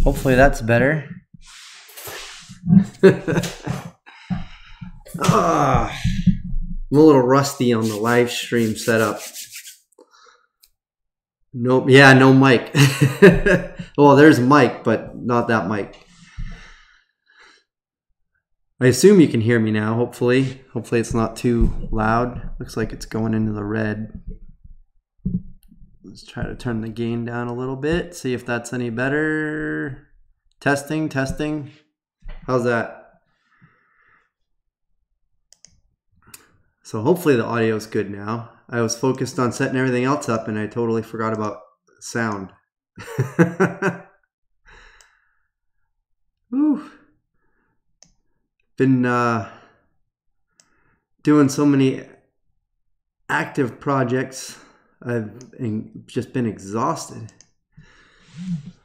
Hopefully that's better. I'm a little rusty on the live stream setup. Nope. Yeah, no mic. Well, there's a mic, but not that mic. I assume you can hear me now, hopefully. Hopefully it's not too loud. Looks like it's going into the red. Let's try to turn the gain down a little bit. See if that's any better. Testing, testing. How's that? So hopefully the audio is good now. I was focused on setting everything else up and I totally forgot about sound. Whew. Been doing so many active projects. I've just been exhausted.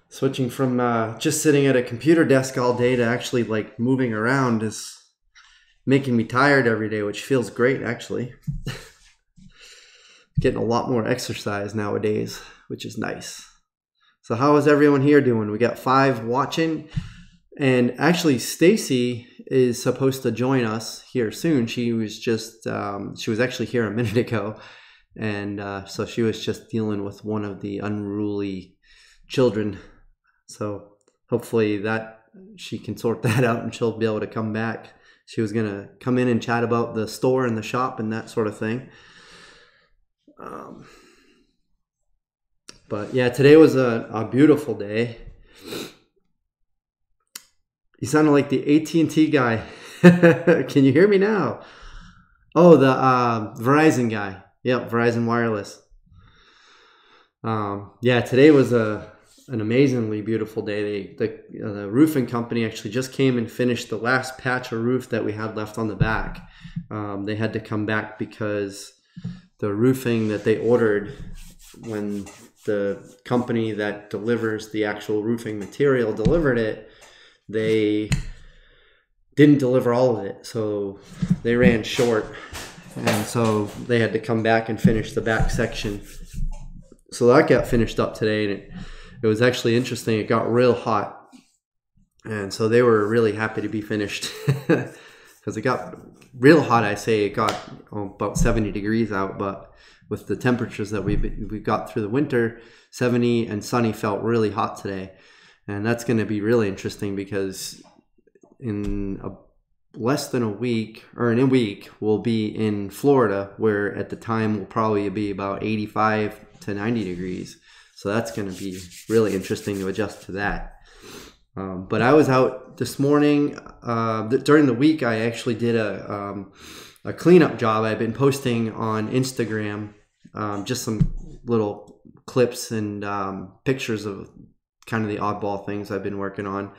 Switching from just sitting at a computer desk all day to actually like moving around is making me tired every day, which feels great actually. Getting a lot more exercise nowadays, which is nice. So how is everyone here doing? We got 5 watching, and actually Stacey is supposed to join us here soon. She was just she was actually here a minute ago, and so she was just dealing with one of the unruly children. So hopefully that she can sort that out and she'll be able to come back. She was gonna come in and chat about the store and the shop and that sort of thing. But yeah, today was a beautiful day. You sounded like the AT&T guy. Can you hear me now? Oh, the Verizon guy. Yep, Verizon Wireless. Yeah, today was an amazingly beautiful day. The roofing company actually just came and finished the last patch of roof that we had left on the back. They had to come back because the roofing that they ordered, when the company that delivers the actual roofing material delivered it, they didn't deliver all of it. So they ran short. And so they had to come back and finish the back section. So that got finished up today, and it was actually interesting. It got real hot. And so they were really happy to be finished because it got real hot. I say it got about 70 degrees out, but with the temperatures that we got through the winter, 70 and sunny felt really hot today. And that's going to be really interesting because in less than a week, or in a week, we'll be in Florida, where at the time will probably be about 85 to 90 degrees. So that's going to be really interesting to adjust to that. But I was out this morning. During the week, I actually did a cleanup job. I've been posting on Instagram just some little clips and pictures of kind of the oddball things I've been working on.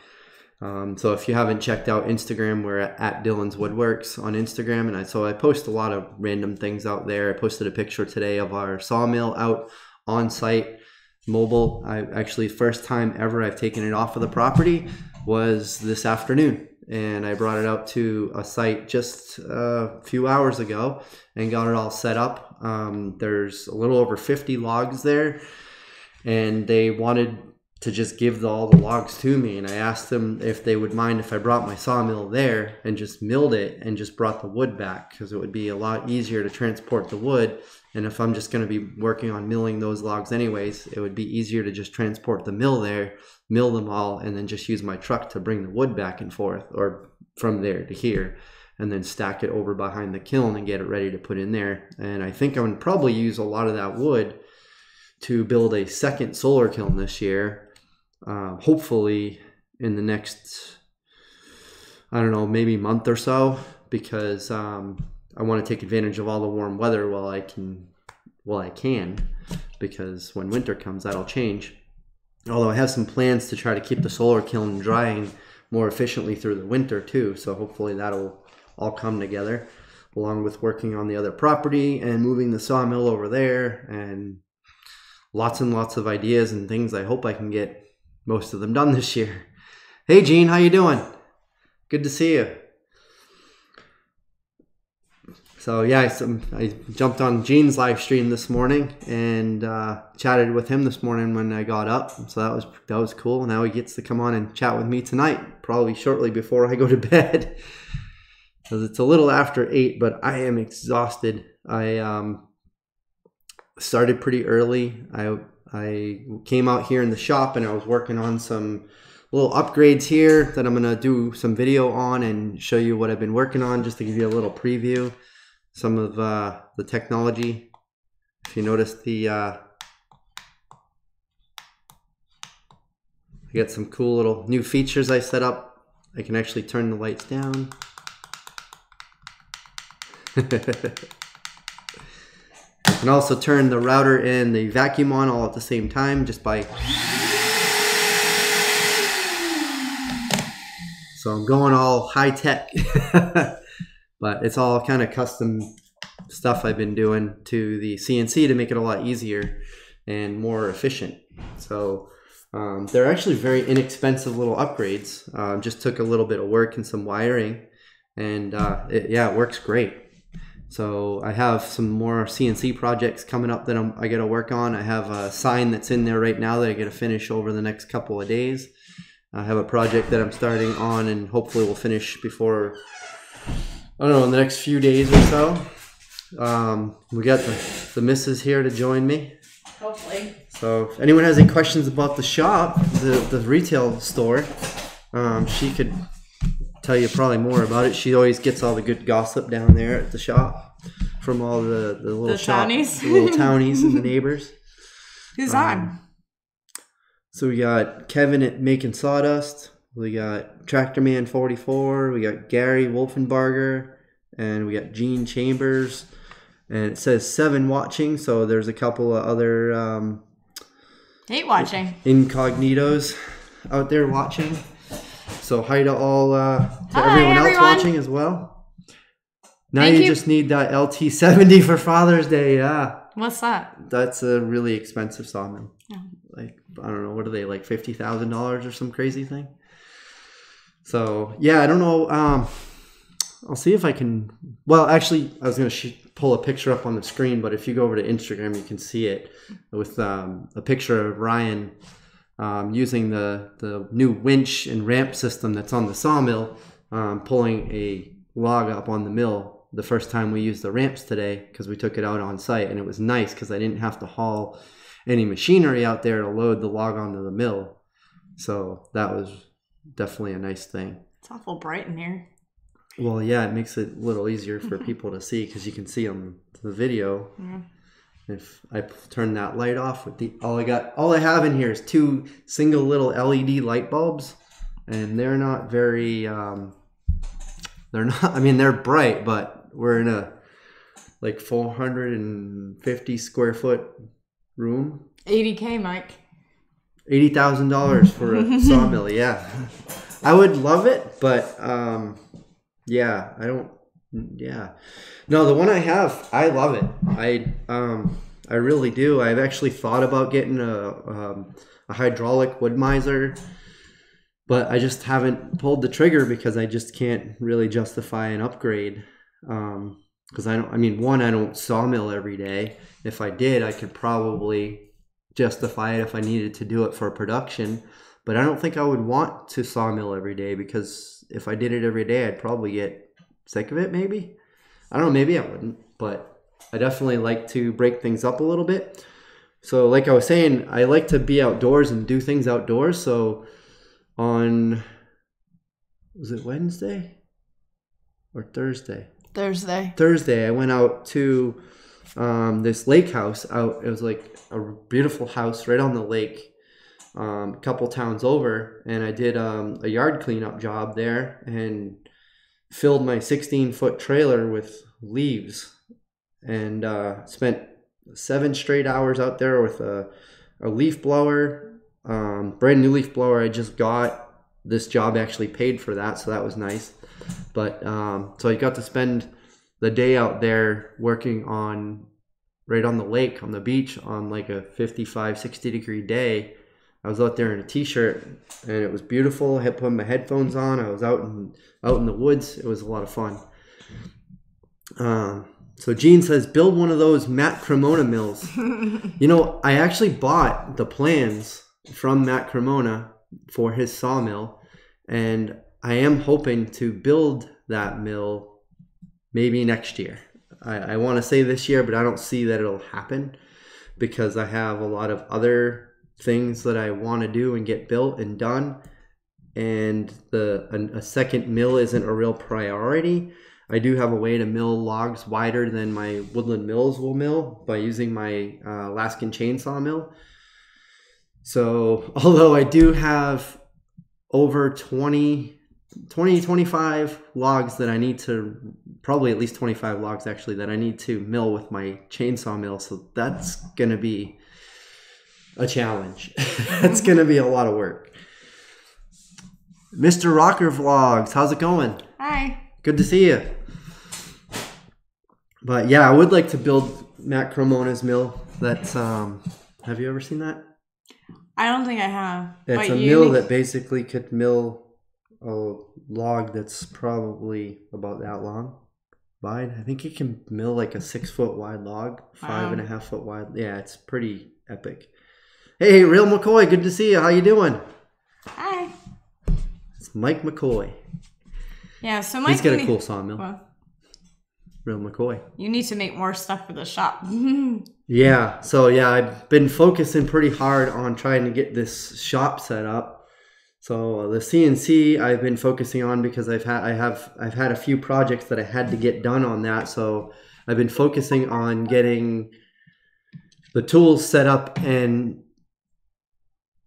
So if you haven't checked out Instagram, we're at Dillon's Woodworks on Instagram. And so I post a lot of random things out there. I posted a picture today of our sawmill out on site, mobile. I actually, first time ever I've taken it off of the property was this afternoon. And I brought it out to a site just a few hours ago and got it all set up. There's a little over 50 logs there, and they wanted to just give all the logs to me. And I asked them if they would mind if I brought my sawmill there and just milled it and just brought the wood back, because it would be a lot easier to transport the wood. And if I'm just going to be working on milling those logs anyways, it would be easier to just transport the mill there, mill them all, and then just use my truck to bring the wood back and forth, or from there to here, and then stack it over behind the kiln and get it ready to put in there. And I think I would probably use a lot of that wood to build a second solar kiln this year. Hopefully in the next, I don't know, maybe month or so, because I want to take advantage of all the warm weather while I can, because when winter comes, that'll change. Although I have some plans to try to keep the solar kiln drying more efficiently through the winter too. So hopefully that'll all come together, along with working on the other property and moving the sawmill over there, and lots of ideas and things. I hope I can get most of them done this year. Hey Gene, how you doing? Good to see you. So yeah, I jumped on Gene's live stream this morning and chatted with him this morning when I got up. So that was cool. Now he gets to come on and chat with me tonight, probably shortly before I go to bed, because it's a little after 8. But I am exhausted. I started pretty early. I came out here in the shop and I was working on some little upgrades here that I'm gonna do some video on and show you what I've been working on, just to give you a little preview. Some of the technology. If you notice I got some cool little new features I set up. I can actually turn the lights down. I can also turn the router and the vacuum on all at the same time just by... So I'm going all high tech. But it's all kind of custom stuff I've been doing to the CNC to make it a lot easier and more efficient. So they're actually very inexpensive little upgrades. Just took a little bit of work and some wiring, and it works great. So I have some more CNC projects coming up that I got to work on. I have a sign that's in there right now that I got to finish over the next couple of days. I have a project that I'm starting on and hopefully we'll finish before... I don't know, in the next few days or so. We got the missus here to join me. Hopefully. So if anyone has any questions about the shop, the retail store, she could tell you probably more about it. She always gets all the good gossip down there at the shop from all the little townies. The little townies and the neighbors. Who's on? So we got Kevin at Making Sawdust. We got Tractor Man 44, we got Gary Wolfenbarger, and we got Gene Chambers. And it says 7 watching, so there's a couple of other 8 watching incognitos out there watching. So hi to all hi, everyone else watching as well. Now you just need that LT70 for Father's Day. Yeah. What's that? That's a really expensive sawmill. Yeah. Like, I don't know, what are they, like $50,000 or some crazy thing? So, yeah, I don't know. I'll see if I can... Well, actually, I was going to pull a picture up on the screen, but if you go over to Instagram, you can see it with a picture of Ryan using the new winch and ramp system that's on the sawmill, pulling a log up on the mill the first time we used the ramps today because we took it out on site. And it was nice because I didn't have to haul any machinery out there to load the log onto the mill. So that was... definitely a nice thing. It's awful bright in here. Well, yeah, it makes it a little easier for people to see because you can see on the video. Yeah. If I turn that light off with all I have in here is 2 single little LED light bulbs, and they're not very they're bright, but we're in a like 450 square foot room. $80K, Mike. $80,000 for a sawmill, yeah. I would love it, but yeah, I don't. Yeah, no, the one I have, I love it. I really do. I've actually thought about getting a hydraulic wood miser, but I just haven't pulled the trigger because I just can't really justify an upgrade. Because I don't sawmill every day. If I did, I could probably justify it if I needed to do it for production, but I don't think I would want to sawmill every day because if I did it every day, I'd probably get sick of it. Maybe, I don't know, maybe I wouldn't, but I definitely like to break things up a little bit. So like I was saying, I like to be outdoors and do things outdoors. So was it Wednesday or Thursday? Thursday I went out to this lake house out. It was like a beautiful house right on the lake, a couple towns over, and I did a yard cleanup job there and filled my 16-foot trailer with leaves, and spent 7 straight hours out there with a leaf blower, brand new leaf blower I just got. This job actually paid for that, so that was nice. But so I got to spend the day out there working on right on the lake, on the beach, on like a 55, 60 degree day. I was out there in a t-shirt and it was beautiful. I had put my headphones on. I was out in the woods. It was a lot of fun. So Gene says, build one of those Matt Cremona mills. I actually bought the plans from Matt Cremona for his sawmill, and I am hoping to build that mill maybe next year. I want to say this year, but I don't see that it'll happen because I have a lot of other things that I want to do and get built and done, and a second mill isn't a real priority. I do have a way to mill logs wider than my Woodland Mills will mill by using my Alaskan chainsaw mill. So although I do have over 25 logs that I need to, probably at least 25 logs actually, that I need to mill with my chainsaw mill. So that's going to be a challenge. That's going to be a lot of work. Mr. Rocker Vlogs, how's it going? Hi. Good to see you. But yeah, I would like to build Matt Cremona's mill. That's have you ever seen that? I don't think I have. It's a mill that basically could mill a log that's probably about that long wide. I think it can mill like a 6 foot wide log, 5.5 foot wide. Yeah, it's pretty epic. Hey, Real McCoy, good to see you. How you doing? Hi. It's Mike McCoy. Yeah, so Mike, he's got a cool sawmill. Well, Real McCoy. You need to make more stuff for the shop. Yeah, so yeah, I've been focusing pretty hard on trying to get this shop set up. So the CNC I've been focusing on because I've had a few projects that I had to get done on that. So I've been focusing on getting the tools set up and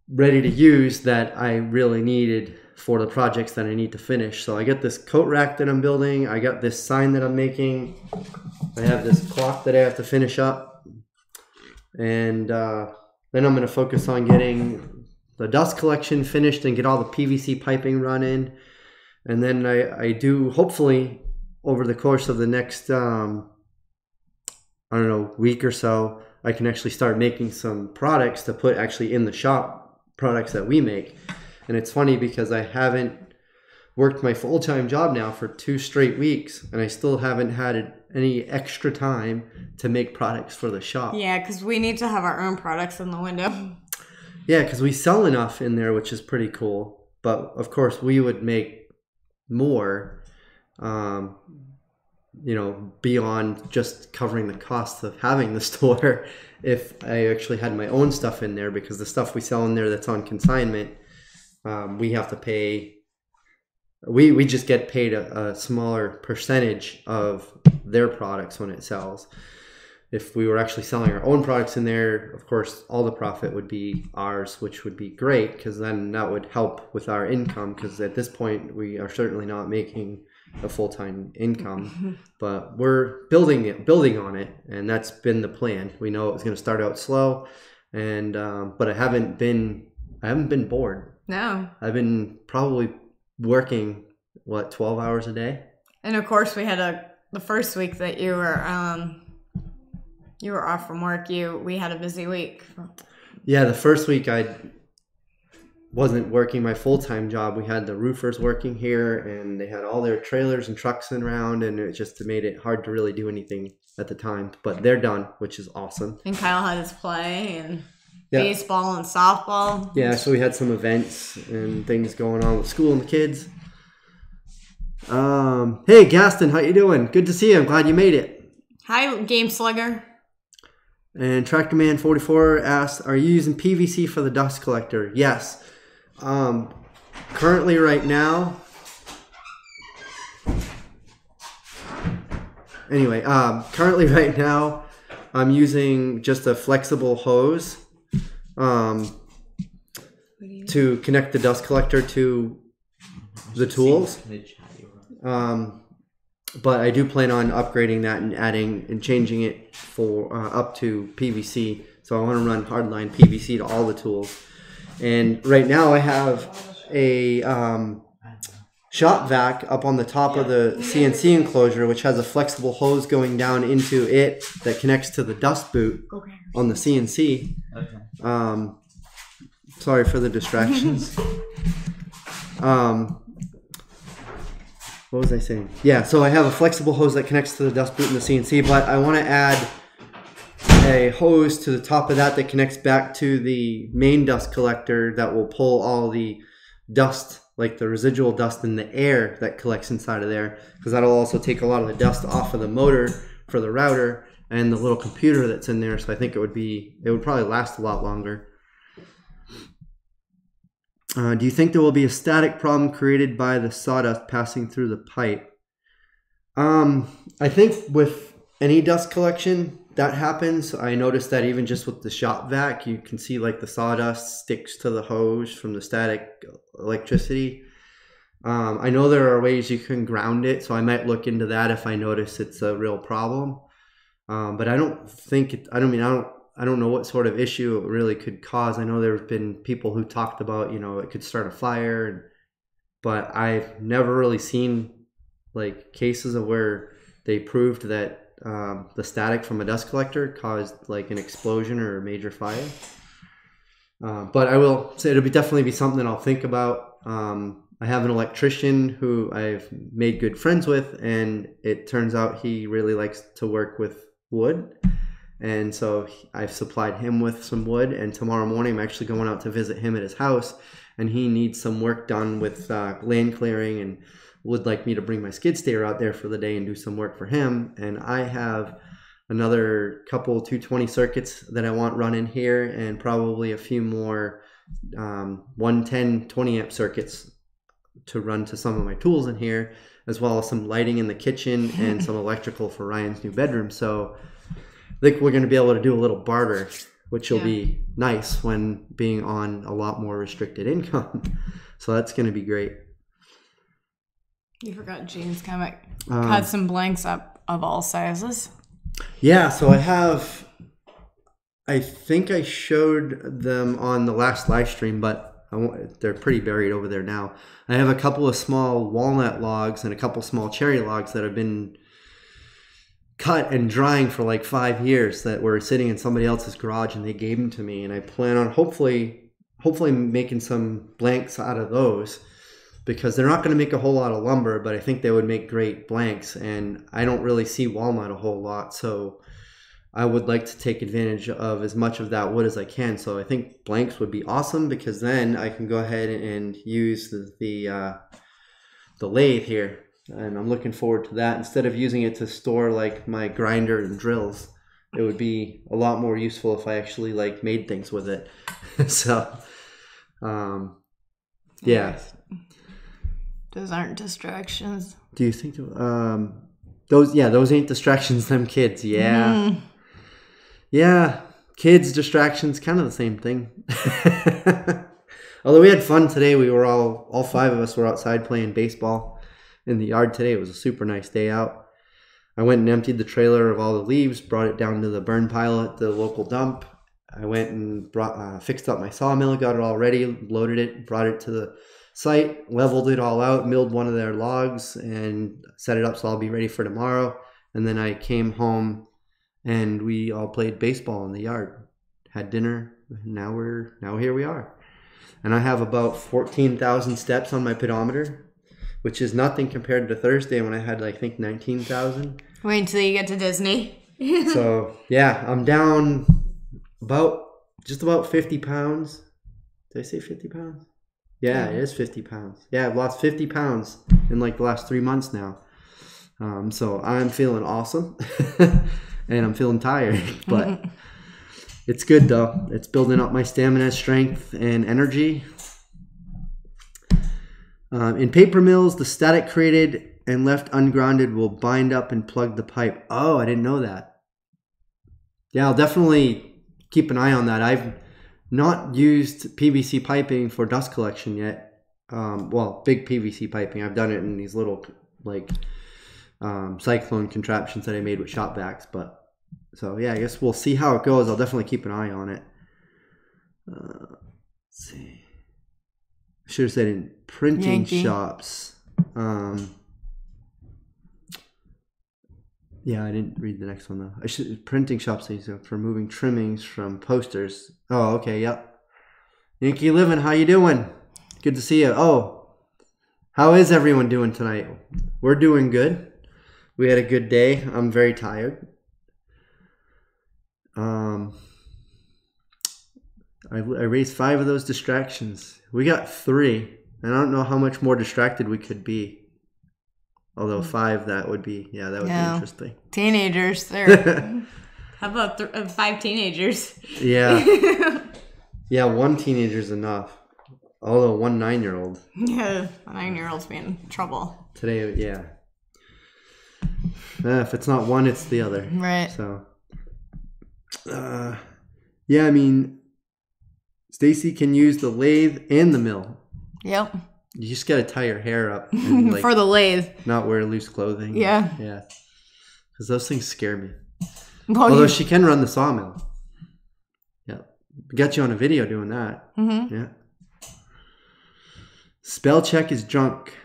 ready to use that I really needed for the projects that I need to finish. So I got this coat rack that I'm building. I got this sign that I'm making. I have this clock that I have to finish up. And then I'm going to focus on getting the dust collection finished and get all the PVC piping running. And then I do, hopefully, over the course of the next, week or so, I can actually start making some products to put actually in the shop, products that we make. And it's funny because I haven't worked my full-time job now for 2 straight weeks, and I still haven't had any extra time to make products for the shop. Yeah, because we need to have our own products in the window. Yeah, because we sell enough in there, which is pretty cool. But of course, we would make more, beyond just covering the costs of having the store if I actually had my own stuff in there, because the stuff we sell in there that's on consignment, we have to pay. We just get paid a smaller percentage of their products when it sells. If we were actually selling our own products in there, of course, all the profit would be ours, which would be great, because then that would help with our income, because at this point we are certainly not making a full-time income, but we're building on it, and that's been the plan. We know it was going to start out slow, and but I haven't been bored. No, I've been probably working 12 hours a day. And of course, we had the first week that you were off from work. We had a busy week. Yeah, the first week I wasn't working my full-time job. We had the roofers working here, and they had all their trailers and trucks around, and it just made it hard to really do anything at the time. But they're done, which is awesome. And Kyle had his play and baseball and softball. Yeah, so we had some events and things going on with school and the kids. Hey, Gaston, how you doing? Good to see you. I'm glad you made it. Hi, Game Slugger. And Tractor Man 44 asked, are you using PVC for the dust collector? Yes. Currently right now, I'm using just a flexible hose to connect the dust collector to the tools. But I do plan on upgrading that and adding and changing it for up to PVC. So I want to run hardline PVC to all the tools. And right now I have a shop vac up on the top of the CNC enclosure, which has a flexible hose going down into it that connects to the dust boot on the CNC. Okay. Sorry for the distractions. what was I saying? Yeah, so I have a flexible hose that connects to the dust boot and the CNC, but I want to add a hose to the top of that connects back to the main dust collector that will pull all the dust, like the residual dust in the air that collects inside of there, because that'll also take a lot of the dust off of the motor for the router and the little computer that's in there. So I think it would probably last a lot longer. Do you think there will be a static problem created by the sawdust passing through the pipe? I think with any dust collection that happens. I noticed that even just with the shop vac, you can see like the sawdust sticks to the hose from the static electricity. I know there are ways you can ground it, so I might look into that if I notice it's a real problem. But I don't think I don't know what sort of issue it really could cause. I know there have been people who talked about, it could start a fire, but I've never really seen like cases of where they proved that the static from a dust collector caused like an explosion or a major fire. But I will say it'll definitely be something I'll think about. I have an electrician who I've made good friends with, and it turns out he really likes to work with wood. And so I've supplied him with some wood, and tomorrow morning I'm actually going out to visit him at his house, and he needs some work done with land clearing and would like me to bring my skid steer out there for the day and do some work for him. And I have another couple 220 circuits that I want running here, and probably a few more 110 20 amp circuits to run to some of my tools in here, as well as some lighting in the kitchen and some electrical for Ryan's new bedroom. So I think we're going to be able to do a little barter, which will be nice when being on a lot more restricted income. So that's going to be great. You forgot Jane's comic. Cut some blanks up of all sizes. Yeah, so I think I showed them on the last live stream, but they're pretty buried over there now. I have a couple of small walnut logs and a couple small cherry logs that have been cut and drying for like 5 years that were sitting in somebody else's garage, and they gave them to me. And I plan on hopefully making some blanks out of those, because they're not going to make a whole lot of lumber, but I think they would make great blanks. And I don't really see walnut a whole lot, so I would like to take advantage of as much of that wood as I can. So I think blanks would be awesome, because then I can go ahead and use the lathe here. And I'm looking forward to that. Instead of using it to store like my grinder and drills, it would be a lot more useful if I actually like made things with it. So, yeah. Those aren't distractions. Do you think those ain't distractions, them kids? Yeah. Yeah, kids, distractions, kind of the same thing. Although we had fun today. We were all 5 of us were outside playing baseball in the yard today. It was a super nice day out. I went and emptied the trailer of all the leaves, brought it down to the burn pile at the local dump. I went and fixed up my sawmill, got it all ready, loaded it, brought it to the site, leveled it all out, milled one of their logs, and set it up so I'll be ready for tomorrow. And then I came home and we all played baseball in the yard, had dinner. Now here we are. And I have about 14,000 steps on my pedometer, which is nothing compared to Thursday when I had, I think, 19,000. Wait until you get to Disney. So, yeah, I'm down just about 50 pounds. Did I say 50 pounds? Yeah, it is 50 pounds. Yeah, I've lost 50 pounds in like the last 3 months now. So I'm feeling awesome. And I'm feeling tired. But it's good, though. It's building up my stamina, strength, and energy. In paper mills, the static created and left ungrounded will bind up and plug the pipe. Oh, I didn't know that. Yeah, I'll definitely keep an eye on that. I've not used PVC piping for dust collection yet. Well, big PVC piping. I've done it in these little like cyclone contraptions that I made with shop vacs. But so yeah, I guess we'll see how it goes. I'll definitely keep an eye on it. Let's see. I should have said in printing shops. Yeah, I didn't read the next one though. Printing shops for removing trimmings from posters. Oh, okay, yep. Yankee Living, how you doing? Good to see you. Oh, How is everyone doing tonight? We're doing good. We had a good day. I'm very tired. I raised 5 of those distractions. We got 3. And I don't know how much more distracted we could be. Although 5, that would be, be interesting. Teenagers, there. How about 5 teenagers? Yeah. Yeah, 1 teenager's enough. Although 1 9-year-old. Yeah, a 9-year-old's be in trouble. Today, yeah. If it's not one, it's the other. Right. So, yeah, I mean, Stacey can use the lathe and the mill. Yep. You just got to tie your hair up. And, for the lathe. Not wear loose clothing. Yeah. Yeah. Because those things scare me. Well, although she can run the sawmill. Yeah. We got you on a video doing that. Mm-hmm. Yeah. Spell check is drunk.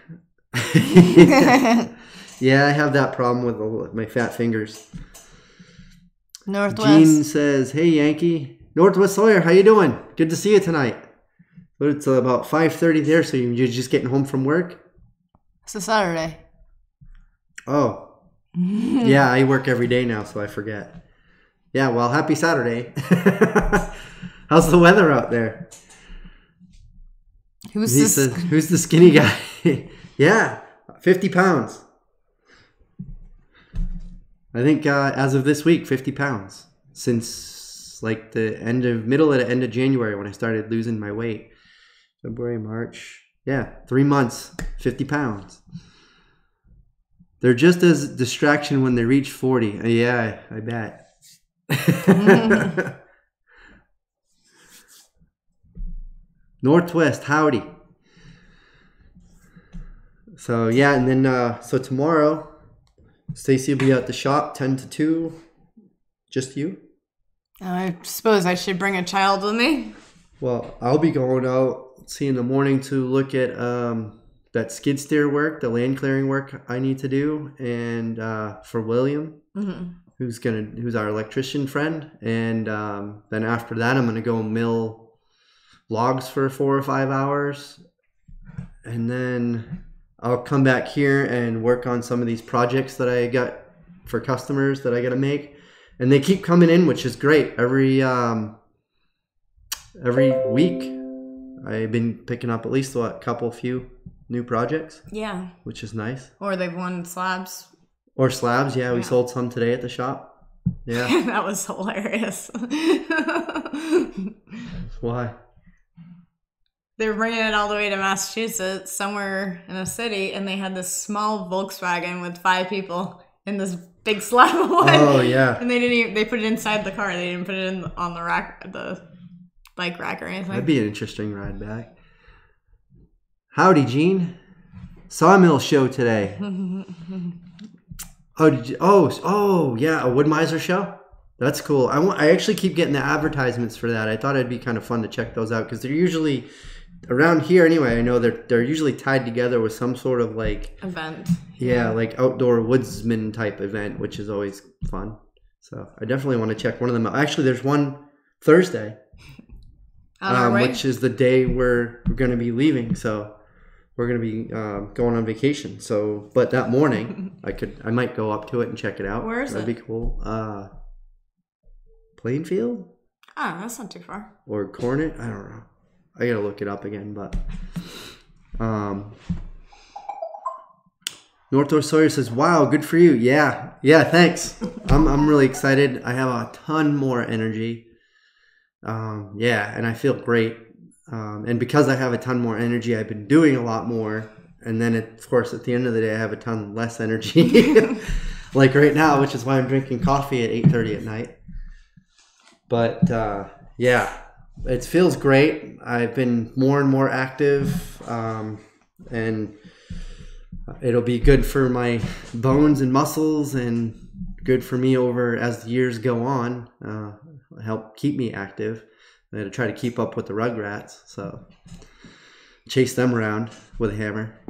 Yeah, I have that problem with my fat fingers. Northwest. Gene says, "Hey Yankee, Northwest Sawyer, how you doing? Good to see you tonight." But it's about 5:30 there, so you're just getting home from work? It's a Saturday. Oh. Yeah, I work every day now, so I forget. Yeah, well, happy Saturday. How's the weather out there? He says, who's the skinny guy? Yeah, 50 pounds. I think as of this week, 50 pounds. Since like the middle to end of January when I started losing my weight. February, March. Yeah, 3 months, 50 pounds. They're just as distraction when they reach 40. Yeah, I bet. Northwest, howdy. So yeah, and then so tomorrow, Stacey will be at the shop 10 to 2. Just you? I suppose I should bring a child with me. Well, I'll be going out, in the morning to look at that skid steer work, the land clearing work I need to do, and for William, who's our electrician friend, and then after that, I'm gonna go mill logs for 4 or 5 hours, and then I'll come back here and work on some of these projects that I got for customers that I got to make, and they keep coming in, which is great. Every week, I've been picking up at least few new projects. Yeah. Which is nice. Or they've won slabs. Or slabs, yeah. We sold some today at the shop. Yeah. That was hilarious. Why? They were bringing it all the way to Massachusetts, somewhere in a city, and they had this small Volkswagen with 5 people in this big slab of wood. Oh, yeah. And they put it inside the car. They didn't put it on the rack, the bike rack or anything. That'd be an interesting ride back. Howdy, Gene. Sawmill show today. Oh, yeah, a Wood Miser show? That's cool. I actually keep getting the advertisements for that. I thought it'd be kind of fun to check those out because they're usually around here anyway. I know they're usually tied together with some sort of like event. Yeah, like outdoor woodsman type event, which is always fun. So I definitely want to check one of them out. Actually, there's one Thursday, which is the day we're going to be leaving. So we're going to be going on vacation. So, but that morning I might go up to it and check it out. Where is That'd be cool. Plainfield? Oh, that's not too far. Or Cornet? I don't know. I gotta look it up again, but Northwest Sawyer says, "Wow, good for you." Yeah, thanks. I'm really excited. I have a ton more energy. And I feel great. And because I have a ton more energy, I've been doing a lot more. And then, of course, at the end of the day, I have a ton less energy, like right now, which is why I'm drinking coffee at 8:30 at night. But yeah, it feels great. I've been more and more active, and it'll be good for my bones and muscles, and good for me over as the years go on. Help keep me active. I had to try to keep up with the Rugrats, so chase them around with a hammer.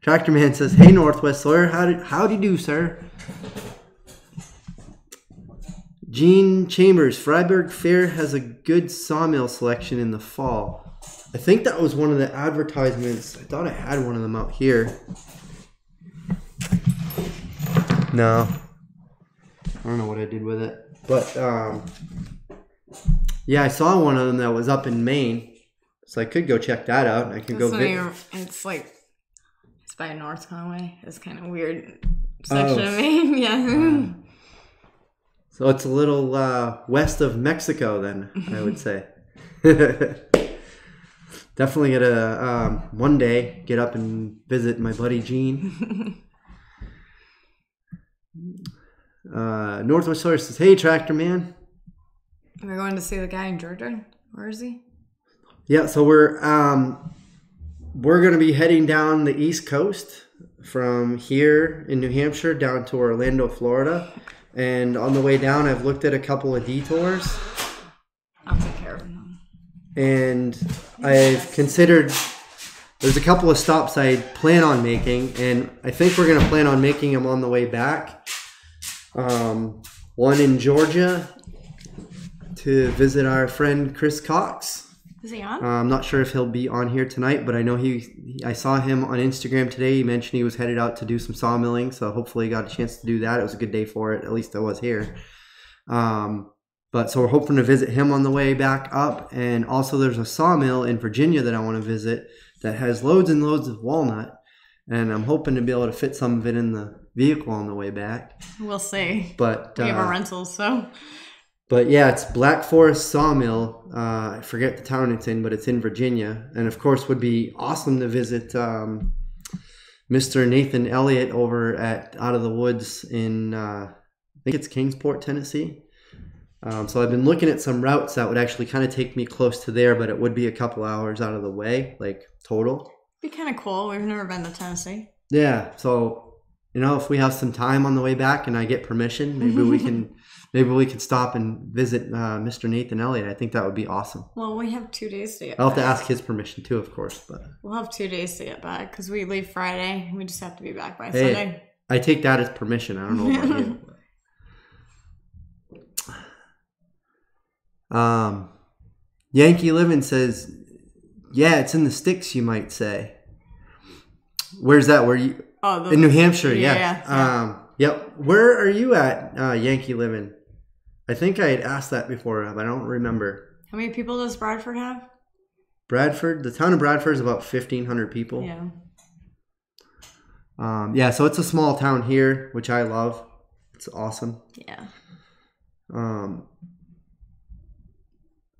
Tractor Man says, "Hey Northwest Sawyer, how do you do, sir?" Gene Chambers, Freiburg Fair has a good sawmill selection in the fall. I think that was one of the advertisements. I thought I had one of them out here. No. I don't know what I did with it. But, yeah, I saw one of them that was up in Maine. So I could go check that out. I could go visit. It's like, it's by North Conway. It's kind of weird section of Maine. Yeah. So it's a little west of Mexico then, I would say. Definitely gonna one day get up and visit my buddy Gene. Northwest Source says, "Hey, Tractor Man. We're going to see the guy in Georgia. Where is he?" Yeah, so we're gonna be heading down the East Coast from here in New Hampshire down to Orlando, Florida. And on the way down, I've looked at a couple of detours. I'll take care of them. And I've considered, there's a couple of stops I plan on making, and I think we're going to plan on making them on the way back. One in Georgia to visit our friend Chris Cox. Is he on? I'm not sure if he'll be on here tonight, but I know I saw him on Instagram today. He mentioned he was headed out to do some sawmilling, so hopefully he got a chance to do that. It was a good day for it. At least I was here. But so we're hoping to visit him on the way back up. And also there's a sawmill in Virginia that I want to visit that has loads and loads of walnut. And I'm hoping to be able to fit some of it in the vehicle on the way back. We'll see. But we have a rental, so... But yeah, it's Black Forest Sawmill. I forget the town it's in, but it's in Virginia. And of course, would be awesome to visit Mr. Nathan Elliott over at Out of the Woods in, I think it's Kingsport, Tennessee. So I've been looking at some routes that would actually kind of take me close to there, but it would be a couple hours out of the way, like total. Be kind of cool. We've never been to Tennessee. Yeah, so if we have some time on the way back and I get permission, maybe we can. Maybe we could stop and visit Mr. Nathan Elliott. I think that would be awesome. Well, we have 2 days to get back. I'll have to ask his permission too, of course. But we'll have 2 days to get back because we leave Friday. We just have to be back by Sunday. I take that as permission. I don't know about you. Yankee Living says, yeah, it's in the sticks, you might say. Where's that? Where you? Oh, in New Hampshire, yeah. Yep. Where are you at, Yankee Living? I think I had asked that before, but I don't remember. How many people does Bradford have? Bradford, the town of Bradford is about 1,500 people. Yeah. Yeah, so it's a small town here, which I love. It's awesome. Yeah.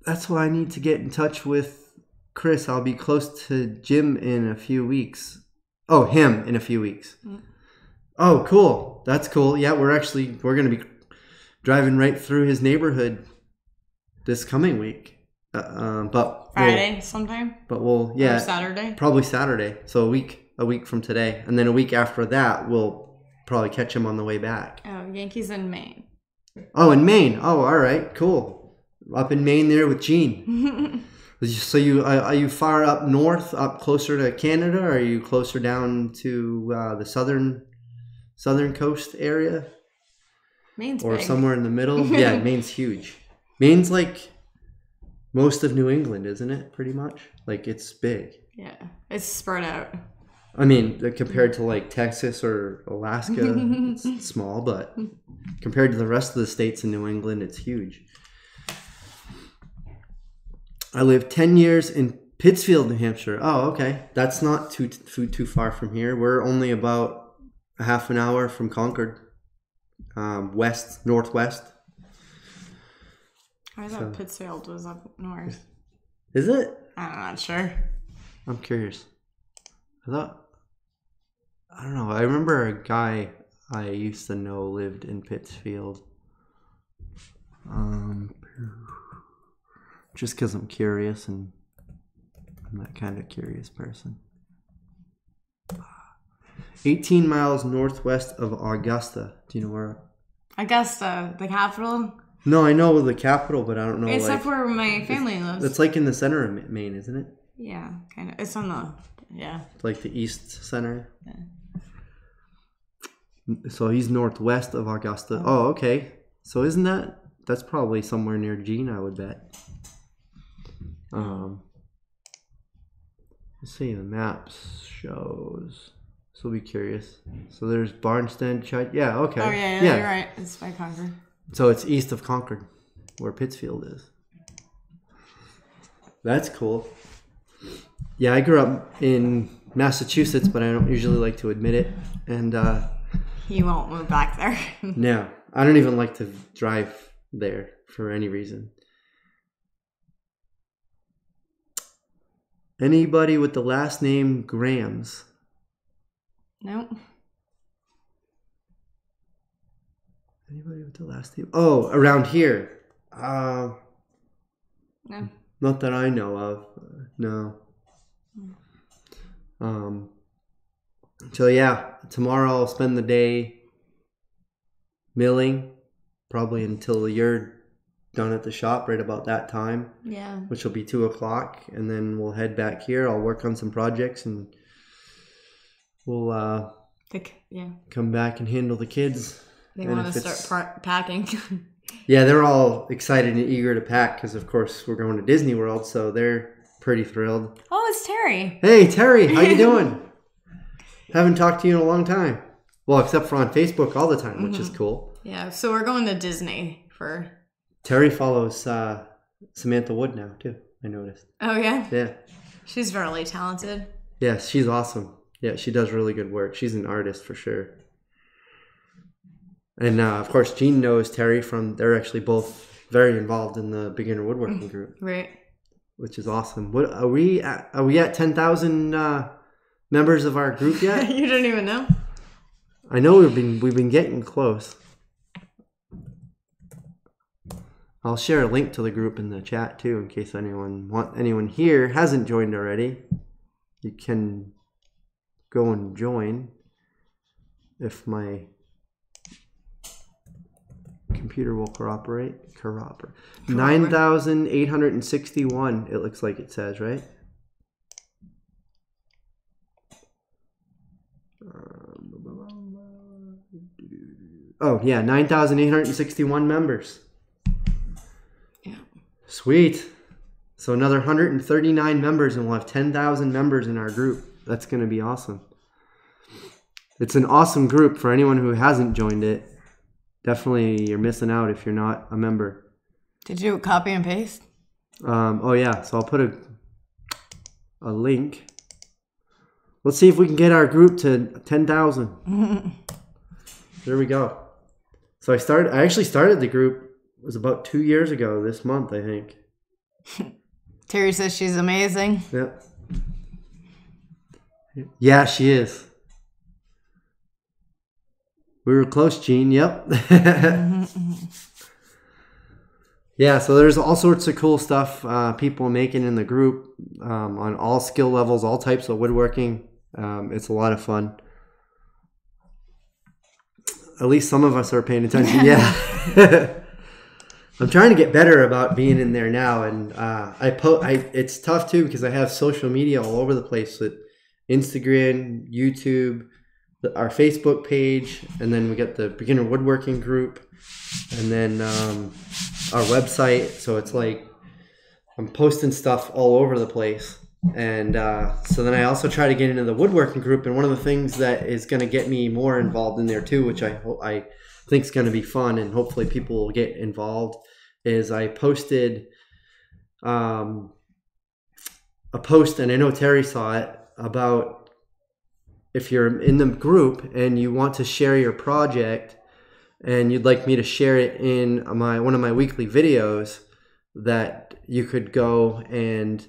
That's why I need to get in touch with Chris. I'll be close to Jim in a few weeks. Oh, him in a few weeks. Mm. Oh, cool. That's cool. Yeah, we're going to be driving right through his neighborhood this coming week. But Friday sometime? But or Saturday? Probably Saturday. So a week from today. And then a week after that, we'll probably catch him on the way back. Oh, Yankees in Maine. Oh, in Maine. Oh, all right. Cool. Up in Maine there with Gene. So are you far up north, up closer to Canada, or are you closer down to the southern coast area? Maine's or big. Somewhere in the middle? Yeah, Maine's huge. Maine's like most of New England, isn't it? Pretty much. Like, it's big. Yeah, it's spread out. I mean, compared to like Texas or Alaska, it's small, but compared to the rest of the states in New England, it's huge. I lived 10 years in Pittsfield, New Hampshire. Oh, okay. That's not too far from here. We're only about a half an hour from Concord, northwest. I thought Pittsfield was up north. Is it? I'm not sure. I'm curious. I don't know. I remember a guy I used to know lived in Pittsfield. Just because I'm curious, and I'm that kind of curious person. 18 miles northwest of Augusta. Do you know where? Augusta, the capital? No, I know the capital, but I don't know. It's up where my family lives. It's like in the center of Maine, isn't it? Yeah, kind of. It's on the, It's like the east center. Yeah. So he's northwest of Augusta. Oh, okay. So that's probably somewhere near Gene, I would bet. Let's see, the maps shows. So we'll be curious. So there's Barnstead, yeah, okay. Oh yeah, you're right. It's by Concord. So it's east of Concord, where Pittsfield is. That's cool. Yeah, I grew up in Massachusetts, but I don't usually like to admit it. And you won't move back there. no, I don't even like to drive there for any reason. Anybody with the last name Grams? Nope. Anybody with the last name? Oh, around here. No. Not that I know of. No. So yeah, tomorrow I'll spend the day milling, probably until you're done at the shop right about that time. Yeah. Which will be 2:00, and then we'll head back here. I'll work on some projects, and we'll come back and handle the kids. They want to start packing. Yeah, they're all excited and eager to pack because, of course, we're going to Disney World, so they're pretty thrilled. Oh, it's Terry. Hey, Terry, how you doing? Haven't talked to you in a long time. Well, except for on Facebook all the time, which is cool. Yeah, so we're going to Disney for... Terry follows Samantha Wood now, too, I noticed. Oh, yeah? Yeah. She's really talented. Yeah, she's awesome. Yeah, she does really good work. She's an artist for sure. And of course, Jean knows Terry they're actually both very involved in the beginner woodworking group. Right. Which is awesome. What are we at 10,000 members of our group yet? You don't even know? I know we've been getting close. I'll share a link to the group in the chat too, in case anyone here hasn't joined already. You can go and join if my computer will cooperate. 9,861 it looks like it says, right? Oh yeah, 9,861 members. Yeah. Sweet. So another 139 members, and we'll have 10,000 members in our group. That's going to be awesome. It's an awesome group for anyone who hasn't joined it. Definitely you're missing out if you're not a member. Did you copy and paste? Oh yeah, so I'll put a link. Let's see if we can get our group to 10,000. There we go. So I actually started the group, it was about 2 years ago this month, I think. Terry says she's amazing. Yep. Yeah, she is. We were close, Jean. Yep. Yeah, so there's all sorts of cool stuff people making in the group on all skill levels, all types of woodworking. It's a lot of fun. At least some of us are paying attention. Yeah. I'm trying to get better about being in there now, and it's tough too because I have social media all over the place with Instagram, YouTube, our Facebook page, and then we got the beginner woodworking group, and then our website. So it's like I'm posting stuff all over the place, and so then I also try to get into the woodworking group. And one of the things that is going to get me more involved in there too, which I think is going to be fun, and hopefully people will get involved, is I posted a post, and I know Terry saw it, about if you're in the group and you want to share your project and you'd like me to share it in one of my weekly videos, that you could go and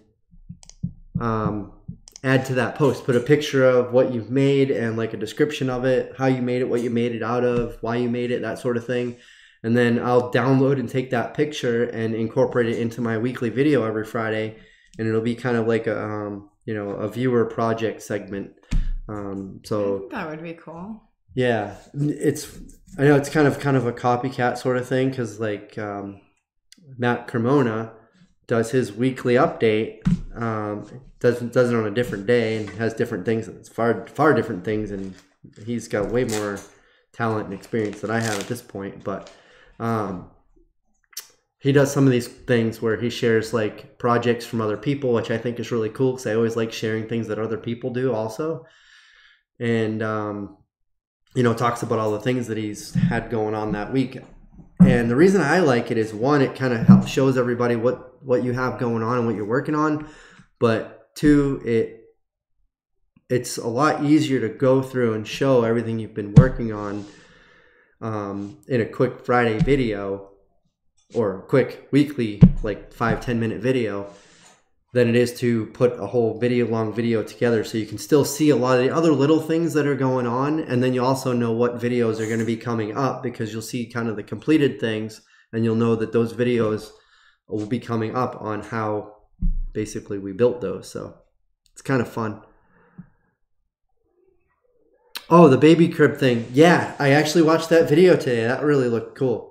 add to that post, put a picture of what you've made and like a description of it, how you made it, what you made it out of, why you made it, that sort of thing. And then I'll download and take that picture and incorporate it into my weekly video every Friday, and it'll be kind of like a viewer project segment. So I think that would be cool. Yeah, I know it's kind of a copycat sort of thing, because like Matt Cremona does his weekly update, does it on a different day and has different things. It's far different things, and he's got way more talent and experience than I have at this point. But he does some of these things where he shares like projects from other people, which I think is really cool because I always like sharing things that other people do also. And, you know, talks about all the things that he's had going on that week. And the reason I like it is, one, it kind of helps shows everybody what you have going on and what you're working on. But two, it's a lot easier to go through and show everything you've been working on in a quick Friday video or a quick weekly, like 5-10 minute video, than it is to put a whole long video together. So you can still see a lot of the other little things that are going on. And then you also know what videos are going to be coming up, because you'll see kind of the completed things and you'll know that those videos will be coming up on how basically we built those. So it's kind of fun. Oh, the baby crib thing. Yeah, I actually watched that video today. That really looked cool.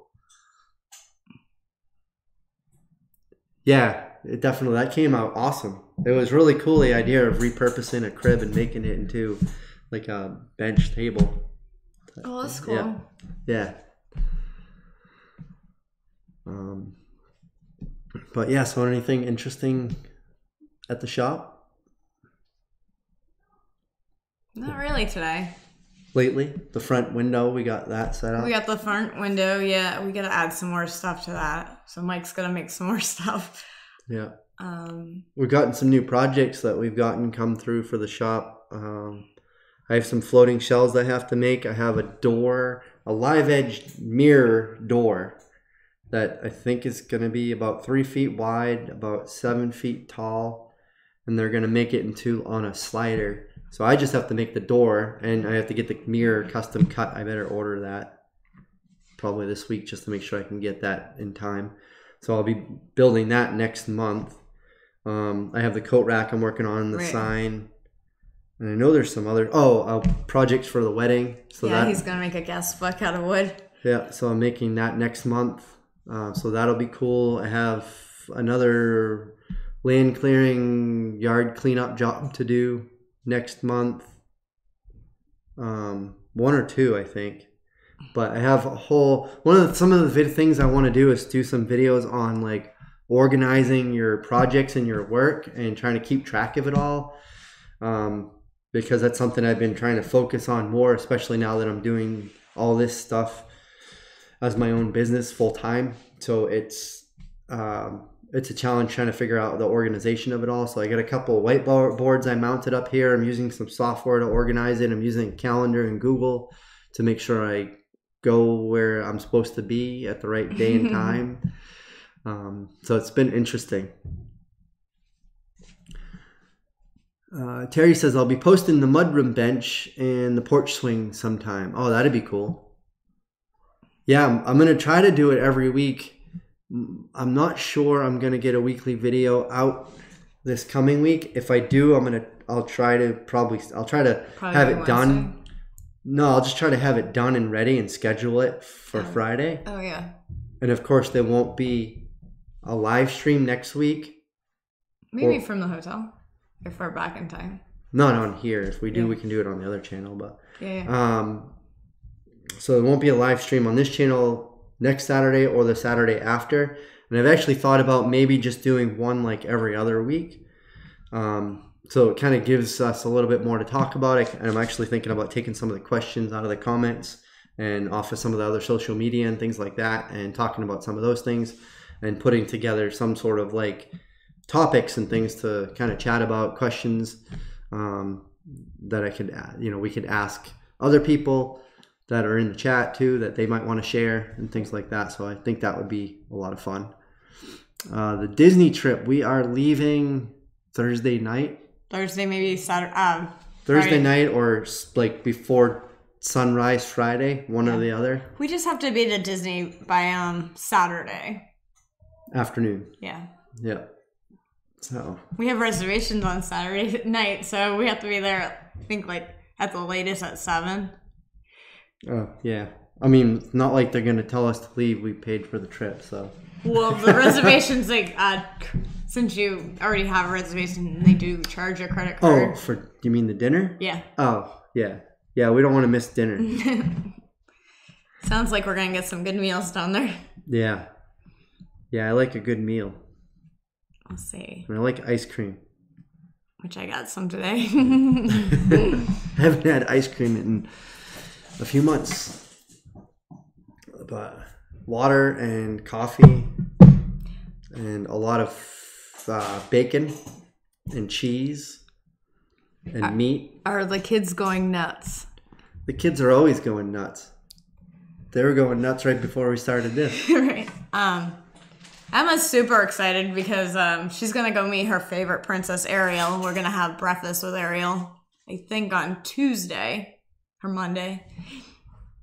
Yeah, it definitely, that came out awesome. It was really cool, the idea of repurposing a crib and making it into like a bench table. Oh, that's cool. Yeah. But yeah, so anything interesting at the shop? Not really today. Lately, the front window, we got that set up. We got the front window. Yeah, we got to add some more stuff to that. So Mike's gonna make some more stuff. Yeah. We've gotten some new projects that we've gotten come through for the shop. I have some floating shelves I have to make. I have a door, a live edge mirror door that I think is going to be about 3 feet wide, about 7 feet tall, and they're going to make it on a slider. So I just have to make the door, and I have to get the mirror custom cut. I better order that probably this week just to make sure I can get that in time. So I'll be building that next month. I have the coat rack I'm working on, the sign, and I know there's some other projects for the wedding. So yeah, he's gonna make a guest book out of wood. Yeah, so I'm making that next month. So that'll be cool. I have another land clearing, yard cleanup job to do next month. 1 or 2, I think. But I have some of the things I want to do is do some videos on like organizing your projects and your work and trying to keep track of it all. Because that's something I've been trying to focus on more, especially now that I'm doing all this stuff as my own business full time. So it's a challenge trying to figure out the organization of it all. So I got a couple of whiteboards I mounted up here. I'm using some software to organize it. I'm using a calendar and Google to make sure I go where I'm supposed to be at the right day and time. So it's been interesting. Terry says, I'll be posting the mudroom bench and the porch swing sometime. Oh, that'd be cool. Yeah, I'm going to try to do it every week. I'm not sure I'm going to get a weekly video out this coming week. If I do, I'll try to have it done. No, I'll just try to have it done and ready and schedule it for Friday. Oh, yeah. And of course, there won't be a live stream next week. Maybe from the hotel if we're back in time. Not on here. If we do, we can do it on the other channel. But yeah. So there won't be a live stream on this channel next Saturday or the Saturday after. And I've actually thought about maybe just doing one like every other week. So it kind of gives us a little bit more to talk about. And I'm actually thinking about taking some of the questions out of the comments and off of some of the other social media and things like that, and talking about some of those things and putting together some sort of like topics and things to kind of chat about, questions that I could, we could ask other people that are in the chat too, that they might want to share and things like that. So I think that would be a lot of fun. The Disney trip, we are leaving Thursday night. Thursday, maybe Saturday. Thursday night or like before sunrise Friday, one or the other. We just have to be to Disney by Saturday afternoon. Yeah. Yeah. So we have reservations on Saturday night, so we have to be there. I think like at the latest at 7. Oh yeah. I mean, it's not like they're gonna tell us to leave. We paid for the trip, so. Well, the reservations, like, since you already have a reservation, they do charge a credit card. Oh, you mean the dinner? Yeah. Oh, yeah. Yeah, we don't want to miss dinner. Sounds like we're going to get some good meals down there. Yeah. Yeah, I like a good meal. I'll see. And I like ice cream. Which I got some today. I haven't had ice cream in a few months. But water and coffee and a lot of bacon and cheese and meat. Are the kids going nuts? The kids are always going nuts. They were going nuts right before we started this. Right. Emma's super excited because she's going to go meet her favorite princess, Ariel. We're going to have breakfast with Ariel, I think, on Tuesday or Monday.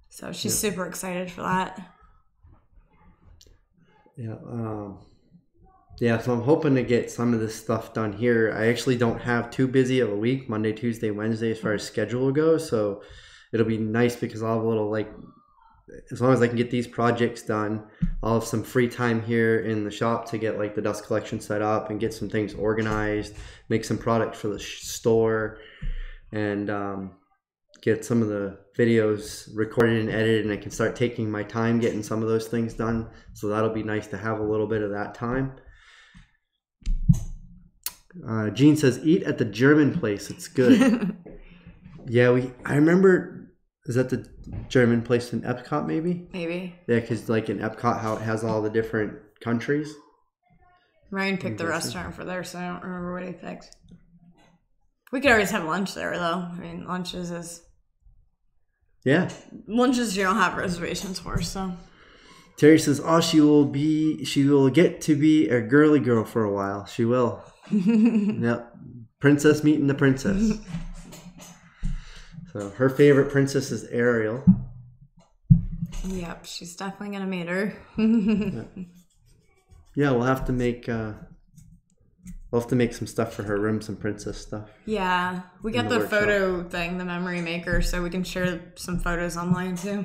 So she's super excited for that. Yeah, so I'm hoping to get some of this stuff done here. I actually don't have too busy of a week, Monday, Tuesday, Wednesday, as far as schedule goes. So it'll be nice because I'll have a little, like, as long as I can get these projects done, I'll have some free time here in the shop to get like the dust collection set up and get some things organized, make some products for the store, and get some of the videos recorded and edited, and I can start taking my time getting some of those things done. So that'll be nice to have a little bit of that time. Jean says, eat at the German place. It's good. Yeah, I remember, is that the German place in Epcot maybe? Maybe. Yeah, because like in Epcot, how it has all the different countries. Ryan picked the restaurant for there, so I don't remember what he picked. We could always have lunch there, though. I mean, lunches is... Yeah. Lunches you don't have reservations for, so... Terry says, oh, she will get to be a girly girl for a while. She will. Yep. Princess meeting the princess. So her favorite princess is Ariel. Yep, she's definitely gonna meet her. Yeah, we'll have to make some stuff for her room, some princess stuff. Yeah, we got the photo thing, the memory maker, so we can share some photos online too.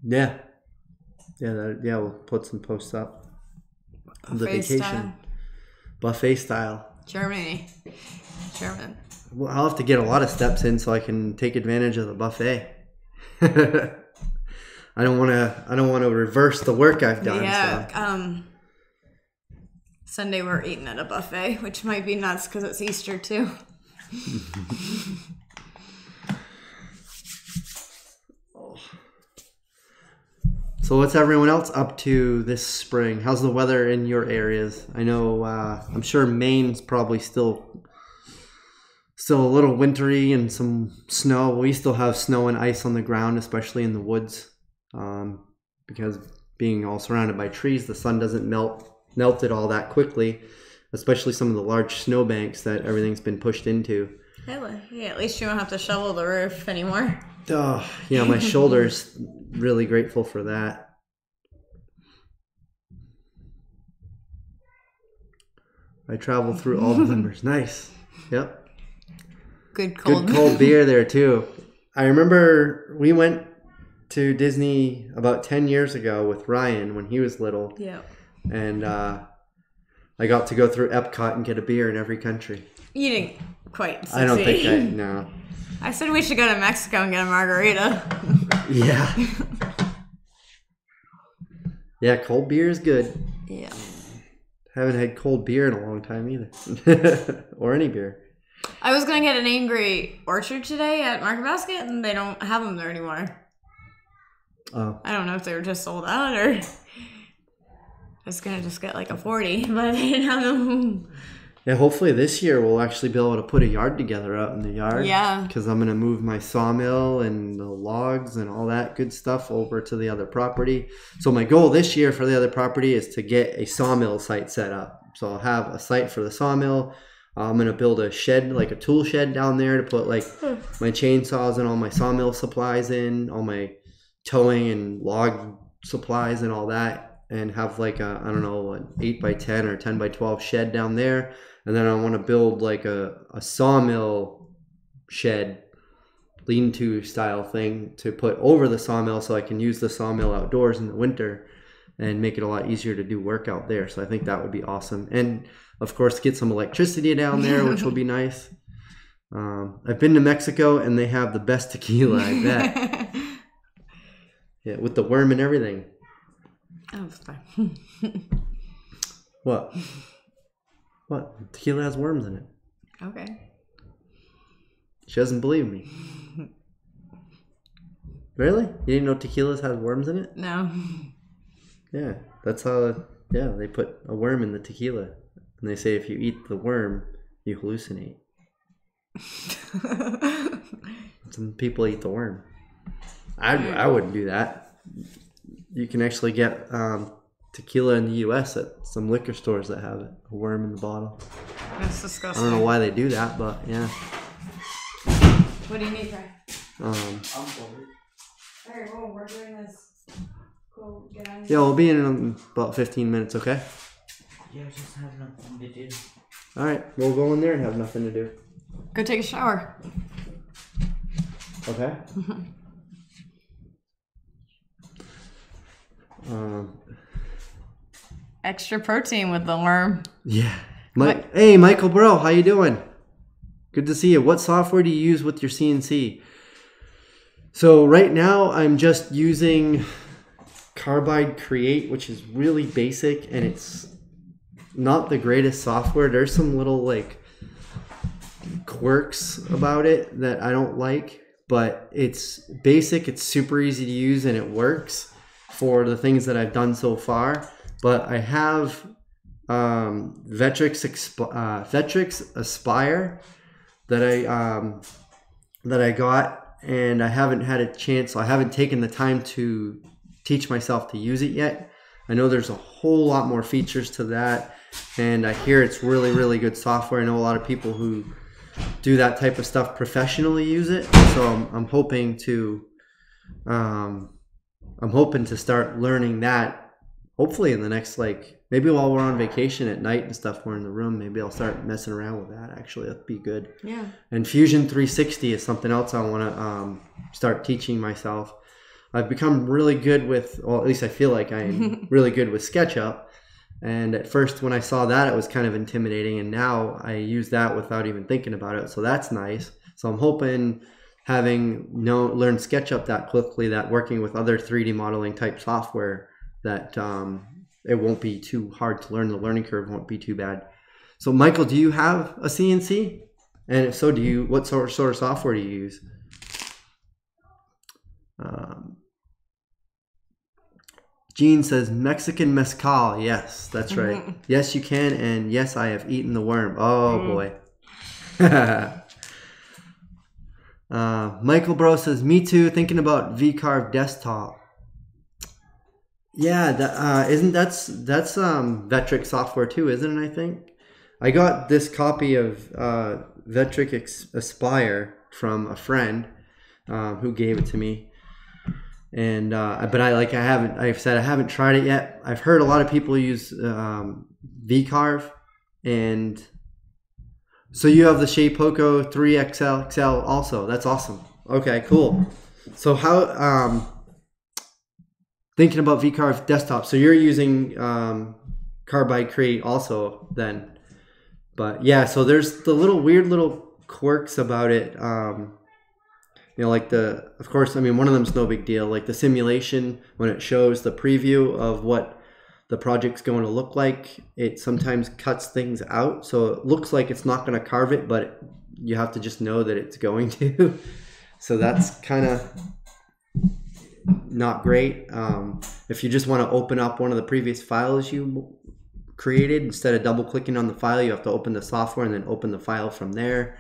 Yeah, we'll put some posts up. The vacation, style. Buffet style. German. Well, I'll have to get a lot of steps in so I can take advantage of the buffet. I don't want to reverse the work I've done. Yeah. So. Sunday we're eating at a buffet, which might be nuts because it's Easter too. So what's everyone else up to this spring? How's the weather in your areas? I know, I'm sure Maine's probably still a little wintry and some snow. We still have snow and ice on the ground, especially in the woods, because being all surrounded by trees, the sun doesn't melt it all that quickly, especially some of the large snowbanks that everything's been pushed into. Yeah, at least you don't have to shovel the roof anymore. Oh, yeah, my shoulder's really grateful for that. I travel through all the numbers. Nice. Yep. Good cold beer there too. I remember we went to Disney about 10 years ago with Ryan when he was little. Yeah. And I got to go through Epcot and get a beer in every country. You didn't quite succeed. I don't think no. I said we should go to Mexico and get a margarita. Yeah. Yeah, cold beer is good. Yeah. Haven't had cold beer in a long time either. Or any beer. I was going to get an Angry Orchard today at Market Basket, and they don't have them there anymore. Oh. I don't know if they were just sold out or... I was going to just get like a 40, but they didn't have them. Yeah, hopefully this year we'll actually be able to put a yard together out in the yard. Yeah. Because I'm going to move my sawmill and the logs and all that good stuff over to the other property. So my goal this year for the other property is to get a sawmill site set up. So I'll have a site for the sawmill. I'm going to build a shed, like a tool shed down there to put like my chainsaws and all my sawmill supplies in, all my towing and log supplies and all that. And have like a, I don't know, an 8x10 or 10x12 shed down there. And then I want to build like a sawmill shed, lean-to style thing to put over the sawmill so I can use the sawmill outdoors in the winter and make it a lot easier to do work out there. So I think that would be awesome. And of course, get some electricity down there, which will be nice. I've been to Mexico and they have the best tequila, I bet. Yeah, with the worm and everything. Oh, it's fine. What? What? Tequila has worms in it. Okay. She doesn't believe me. Really? You didn't know tequila has worms in it? No. Yeah, that's how. Yeah, they put a worm in the tequila, and they say if you eat the worm, you hallucinate. Some people eat the worm. I wouldn't do that. You can actually get tequila in the U.S. at some liquor stores that have it, a worm in the bottle. That's disgusting. I don't know why they do that, but yeah. What do you need, Trey? I'm sorry. Alright, well, we're doing this. Cool. Get on. Yeah, we'll be in about 15 minutes, okay? Yeah, I just have nothing to do. Alright, we'll go in there and have nothing to do. Go take a shower. Okay. Extra protein with the worm. Yeah. Hey, Michael Bro, how you doing? Good to see you. What software do you use with your CNC? So right now I'm just using Carbide Create, which is really basic and it's not the greatest software. There's some little like quirks about it that I don't like, but it's basic, it's super easy to use, and it works for the things that I've done so far. But I have Vectrix Aspire that I got, and I haven't had a chance. I haven't taken the time to teach myself to use it yet. I know there's a whole lot more features to that, and I hear it's really, really good software. I know a lot of people who do that type of stuff professionally use it, so I'm hoping to start learning that. Hopefully in the next, like, maybe while we're on vacation at night and stuff, we're in the room, maybe I'll start messing around with that. Actually, that'd be good. Yeah. And Fusion 360 is something else I want to start teaching myself. I've become really good with, well, at least I feel like I'm really good with SketchUp. And at first when I saw that, it was kind of intimidating. And now I use that without even thinking about it. So that's nice. So I'm hoping having learned SketchUp that quickly, that working with other 3D modeling type software, that it won't be too hard to learn. The learning curve won't be too bad. So Michael, do you have a CNC? And if so, what sort of software do you use? Gene says Mexican mezcal. Yes, that's right. Yes, you can. And yes, I have eaten the worm. Oh boy. Michael Bro says, me too, thinking about VCarve desktop. Yeah, that's Vectrix software too, isn't it? I think I got this copy of Vectrix Aspire from a friend who gave it to me, and but I haven't tried it yet. I've heard a lot of people use VCarve, and so you have the Shapeoko 3XL XL also. That's awesome. Okay, cool. So how thinking about VCarve desktop. So you're using Carbide Create also then. But yeah, so there's the weird little quirks about it. Like of course, I mean, one of them's no big deal. Like the simulation, when it shows the preview of what the project's going to look like, it sometimes cuts things out. So it looks like it's not going to carve it, but you have to just know that it's going to. So that's kind of not great. If you just want to open up one of the previous files you created, instead of double clicking on the file, you have to open the software and then open the file from there.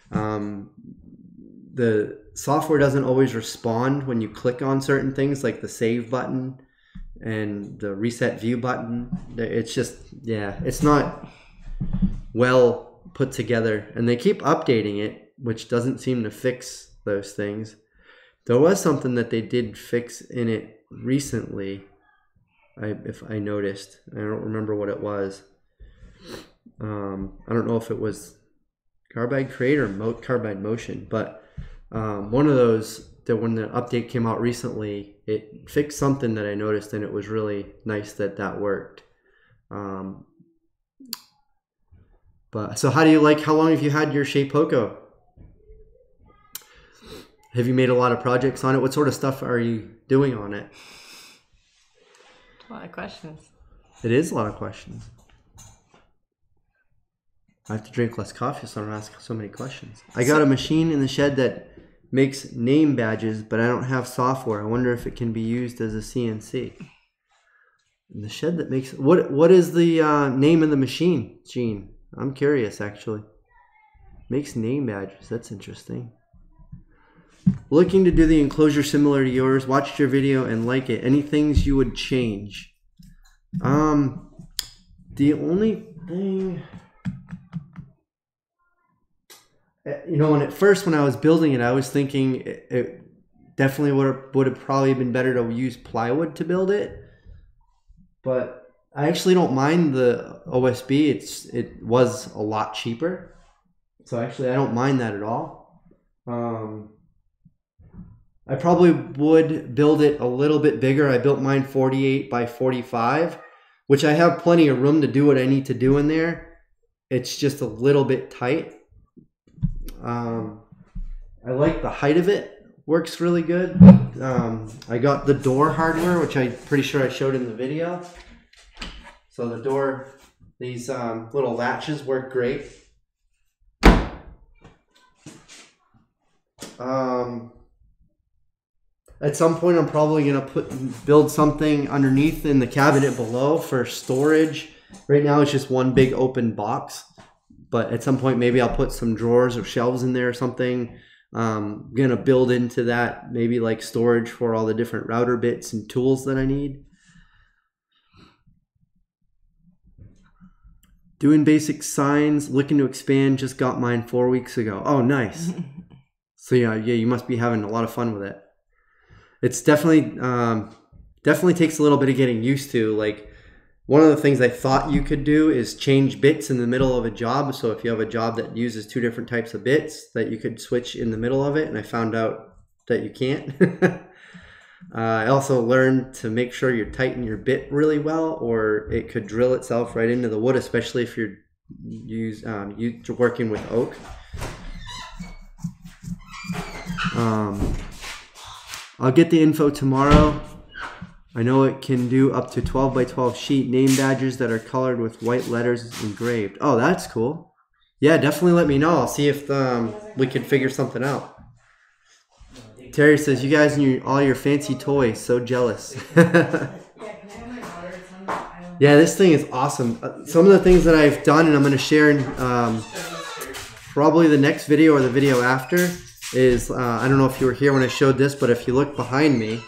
The software doesn't always respond when you click on certain things, like the save button and the reset view button. It's just, yeah, it's not well put together, and they keep updating it, which doesn't seem to fix those things. There was something that they did fix in it recently, if I noticed. I don't remember what it was. I don't know if it was Carbide Create or Carbide Motion, but one of those, that when the update came out recently, it fixed something that I noticed, and it was really nice that worked. But so how long have you had your Shapeoko? Have you made a lot of projects on it? What sort of stuff are you doing on it? A lot of questions. It is a lot of questions. I have to drink less coffee so I don't ask so many questions. I got a machine in the shed that makes name badges, but I don't have software. I wonder if it can be used as a CNC. In the shed that makes... What is the name of the machine, Gene? I'm curious, actually. Makes name badges. That's interesting. Looking to do the enclosure similar to yours. Watched your video and like it. Any things you would change? The only thing... You know, when I was building it, I was thinking it definitely would have probably been better to use plywood to build it. But I actually don't mind the OSB. It was a lot cheaper. So actually I don't mind that at all. I probably would build it a little bit bigger. I built mine 48 by 45, which I have plenty of room to do what I need to do in there. It's just a little bit tight. I like the height of it. Works really good. I got the door hardware, which I'm pretty sure I showed in the video. So the door, these little latches work great. At some point, I'm probably gonna build something underneath in the cabinet below for storage. Right now, it's just one big open box. But at some point, maybe I'll put some drawers or shelves in there or something. I'm gonna build into that maybe like storage for all the different router bits and tools that I need. Doing basic signs, looking to expand. Just got mine 4 weeks ago. Oh, nice. So yeah, you must be having a lot of fun with it. It's definitely takes a little bit of getting used to. Like, one of the things I thought you could do is change bits in the middle of a job. So if you have a job that uses 2 different types of bits, that you could switch in the middle of it. And I found out that you can't. I also learned to make sure you tighten your bit really well, or it could drill itself right into the wood, especially if you're working with oak. I'll get the info tomorrow. I know it can do up to 12 by 12 sheet name badges that are colored with white letters engraved. Oh, that's cool. Yeah, definitely let me know. I'll see if we can figure something out. Terry says, you guys and all your fancy toys, so jealous. Yeah, this thing is awesome. Some of the things that I've done, and I'm going to share in probably the next video or the video after, is, I don't know if you were here when I showed this, but if you look behind me,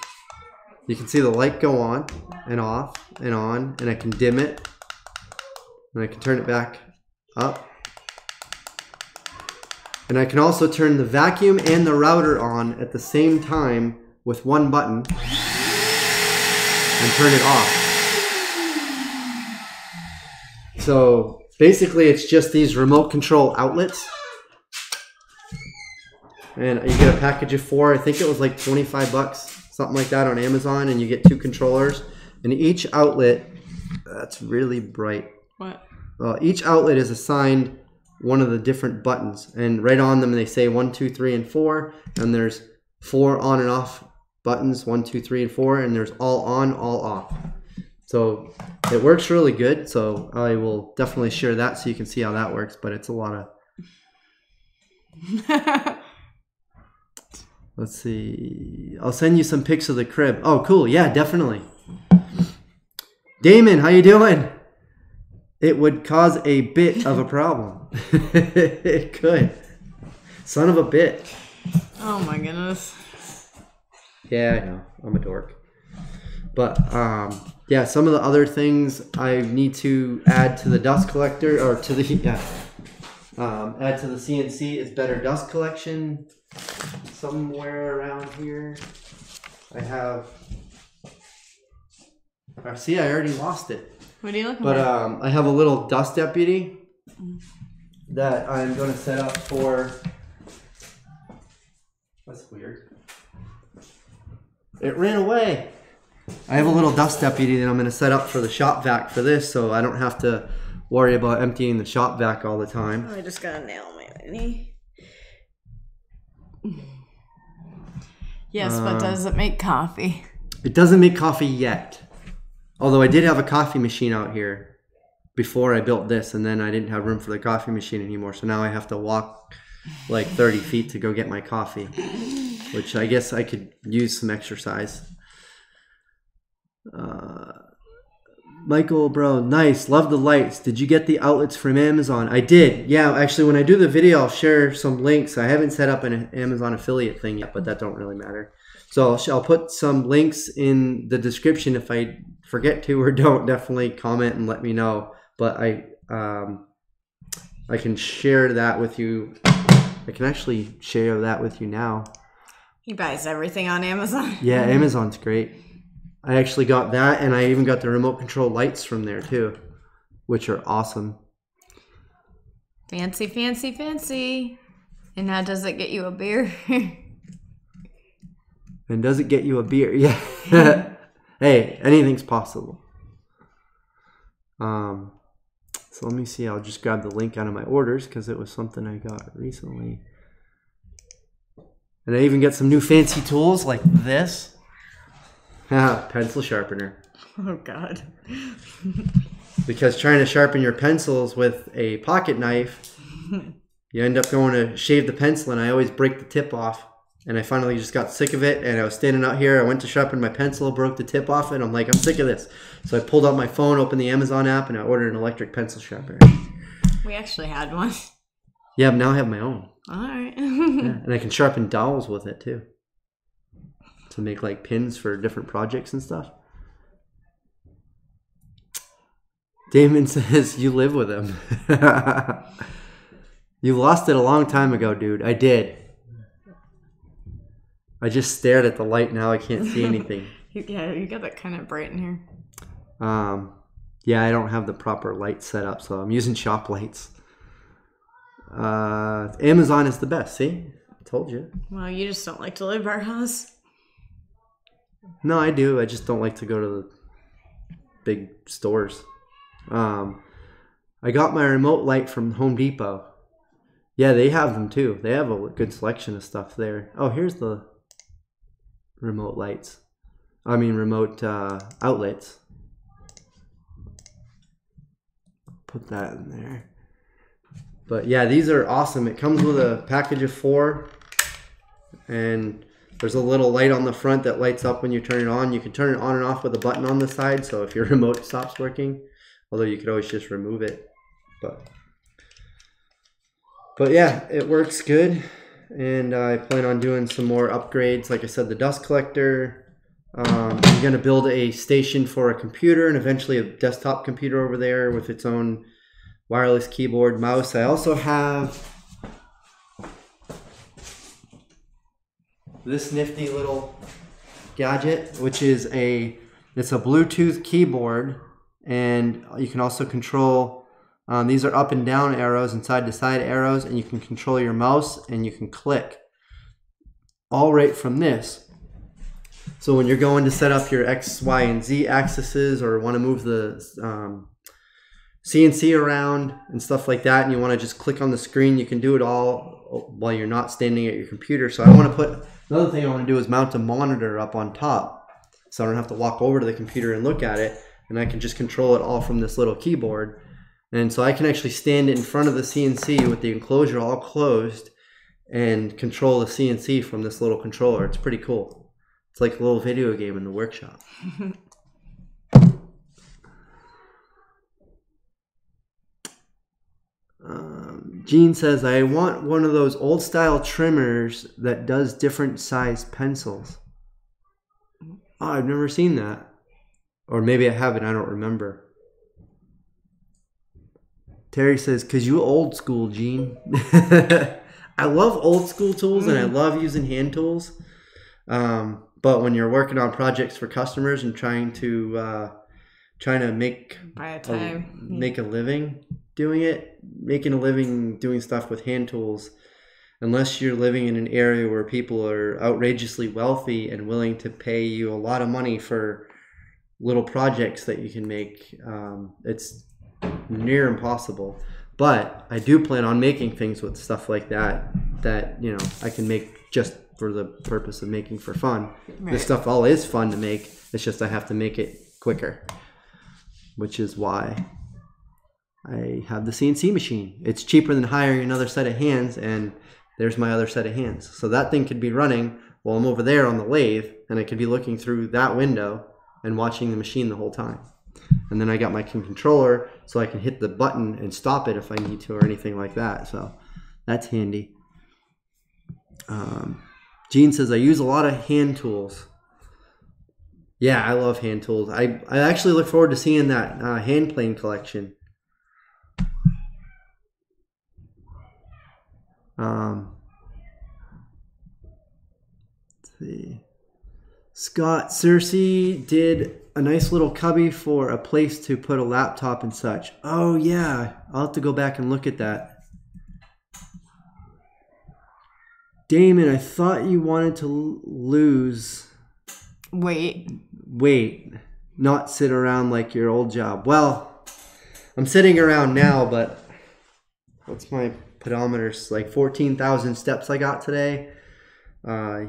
you can see the light go on and off and on, and I can dim it, and I can turn it back up. And I can also turn the vacuum and the router on at the same time with one button and turn it off. So basically it's just these remote control outlets. And you get a package of 4. I think it was like 25 bucks, something like that on Amazon, and you get 2 controllers. And each outlet, that's really bright. What? Each outlet is assigned one of the different buttons, and right on them they say 1, 2, 3, and 4, and there's 4 on and off buttons, 1, 2, 3, and 4, and there's all on, all off. So it works really good. So I will definitely share that so you can see how that works, but it's a lot of... Let's see. I'll send you some pics of the crib. Oh, cool. Yeah, definitely. Damon, how you doing? It would cause a bit of a problem. It could. Son of a bit. Oh my goodness. Yeah, I know. I'm a dork. But yeah, some of the other things I need to add to the dust collector, or to the add to the CNC is better dust collection. Somewhere around here, I have. See, I already lost it. What are you looking for? for? I have a little dust deputy that I'm going to set up for. That's weird. It ran away. I have a little dust deputy that I'm going to set up for the shop vac for this, so I don't have to worry about emptying the shop vac all the time. Oh, I just got a nail on my knee. Yes, but does it make coffee? It doesn't make coffee yet. Although I did have a coffee machine out here before I built this, and then I didn't have room for the coffee machine anymore. So now I have to walk like 30 feet to go get my coffee, which I guess I could use some exercise. Michael, bro, nice. Love the lights. Did you get the outlets from Amazon? I did. Yeah, actually, when I do the video, I'll share some links. I haven't set up an Amazon affiliate thing yet, but that don't really matter. So I'll put some links in the description. If I forget to or don't, definitely comment and let me know. But I can share that with you. I can actually share that with you now. He buys everything on Amazon. Yeah, Amazon's great. I actually got that, and I even got the remote control lights from there too, which are awesome. Fancy, fancy, fancy. And now does it get you a beer? And does it get you a beer? Yeah. Hey, anything's possible. So let me see. I'll just grab the link out of my orders because it was something I got recently. And I even got some new fancy tools like this. Pencil sharpener. Oh, God. Because trying to sharpen your pencils with a pocket knife, you end up going to shave the pencil, and I always break the tip off. And I finally just got sick of it, and I was standing out here. I went to sharpen my pencil, broke the tip off it. I'm like, I'm sick of this. So I pulled out my phone, opened the Amazon app, and I ordered an electric pencil sharpener. We actually had one. Yeah, but now I have my own. All right. Yeah, and I can sharpen dowels with it too, to make like pins for different projects and stuff. Damon says you live with him. You lost it a long time ago, dude. I did. I just stared at the light. Now I can't see anything. Yeah, you got that kind of bright in here. Yeah, I don't have the proper light set up, so I'm using shop lights. Amazon is the best. See, I told you. Well, you just don't like to leave our house. No, I do. I just don't like to go to the big stores. I got my remote light from Home Depot. Yeah, they have them too. They have a good selection of stuff there. Oh, here's the remote lights. I mean, remote outlets. Put that in there. But yeah, these are awesome. It comes with a package of 4, and there's a little light on the front that lights up when you turn it on. You can turn it on and off with a button on the side, so if your remote stops working, although you could always just remove it. But yeah, it works good, and I plan on doing some more upgrades. Like I said, the dust collector. I'm going to build a station for a computer and eventually a desktop computer over there with its own wireless keyboard, mouse. I also have this nifty little gadget, which is it's a Bluetooth keyboard, and you can also control, these are up and down arrows and side to side arrows, and you can control your mouse and you can click all right from this. So when you're going to set up your X, Y, and Z axes, or want to move the CNC around and stuff like that, and you want to just click on the screen, you can do it all while you're not standing at your computer. So I want to put, another thing I want to do is mount a monitor up on top, so I don't have to walk over to the computer and look at it, and I can just control it all from this little keyboard. And so I can actually stand in front of the CNC with the enclosure all closed and control the CNC from this little controller. It's pretty cool. It's like a little video game in the workshop. Gene says, I want one of those old style trimmers that does different size pencils. Oh, I've never seen that. Or maybe I haven't, I don't remember. Terry says, cause you old school, Gene. I love old school tools and I love using hand tools. But when you're working on projects for customers and trying to make a living doing it, making a living doing stuff with hand tools, unless you're living in an area where people are outrageously wealthy and willing to pay you a lot of money for little projects that you can make, it's near impossible. But I do plan on making things with stuff like that you know I can make just for the purpose of making for fun. Right. This stuff all is fun to make. It's just I have to make it quicker. which is why I have the CNC machine. It's cheaper than hiring another set of hands, and there's my other set of hands. So that thing could be running while I'm over there on the lathe, and I could be looking through that window and watching the machine the whole time. And then I got my controller so I can hit the button and stop it if I need to or anything like that. So that's handy. Gene says, I use a lot of hand tools. Yeah, I love hand tools. I actually look forward to seeing that hand plane collection. Let's see. Scott Cersei did a nice little cubby for a place to put a laptop and such. Oh yeah, I'll have to go back and look at that. Damon, I thought you wanted to lose weight, not sit around like your old job. Well, I'm sitting around now, but what's my pedometer? Like 14,000 steps I got today.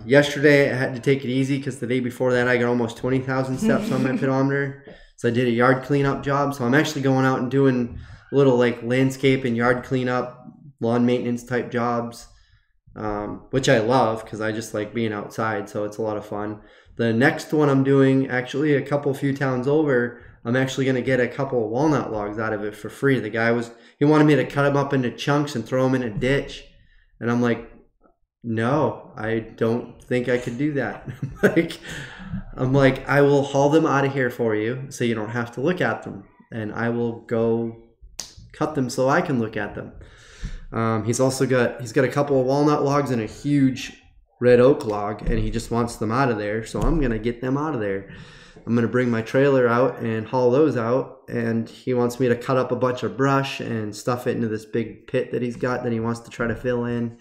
Yesterday I had to take it easy because the day before that I got almost 20,000 steps on my pedometer. So I did a yard cleanup job. So I'm actually going out and doing little like landscape and yard cleanup, lawn maintenance type jobs, which I love because I just like being outside. So it's a lot of fun. The next one I'm doing, actually a few towns over, I'm actually going to get a couple of walnut logs out of it for free. The guy he wanted me to cut them up into chunks and throw them in a ditch. And I'm like, no, I don't think I could do that. I'm like, I will haul them out of here for you so you don't have to look at them. And I will go cut them so I can look at them. He's got a couple of walnut logs and a huge red oak log, and he just wants them out of there. So I'm going to get them out of there. I'm going to bring my trailer out and haul those out. And he wants me to cut up a bunch of brush and stuff it into this big pit that he's got that he wants to try to fill in.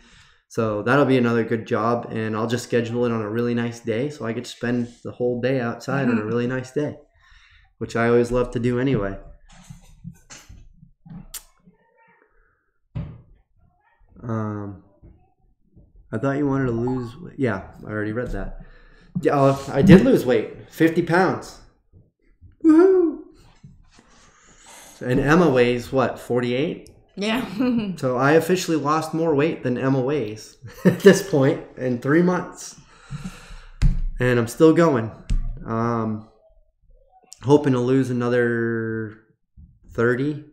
So that'll be another good job, and I'll just schedule it on a really nice day so I get to spend the whole day outside on a really nice day, which I always love to do anyway. I thought you wanted to lose weight. Yeah, I already read that. Yeah, I did lose weight, 50 pounds. Woohoo! And Emma weighs what, 48? Yeah. So I officially lost more weight than Emma weighs at this point in 3 months. And I'm still going. Hoping to lose another 30,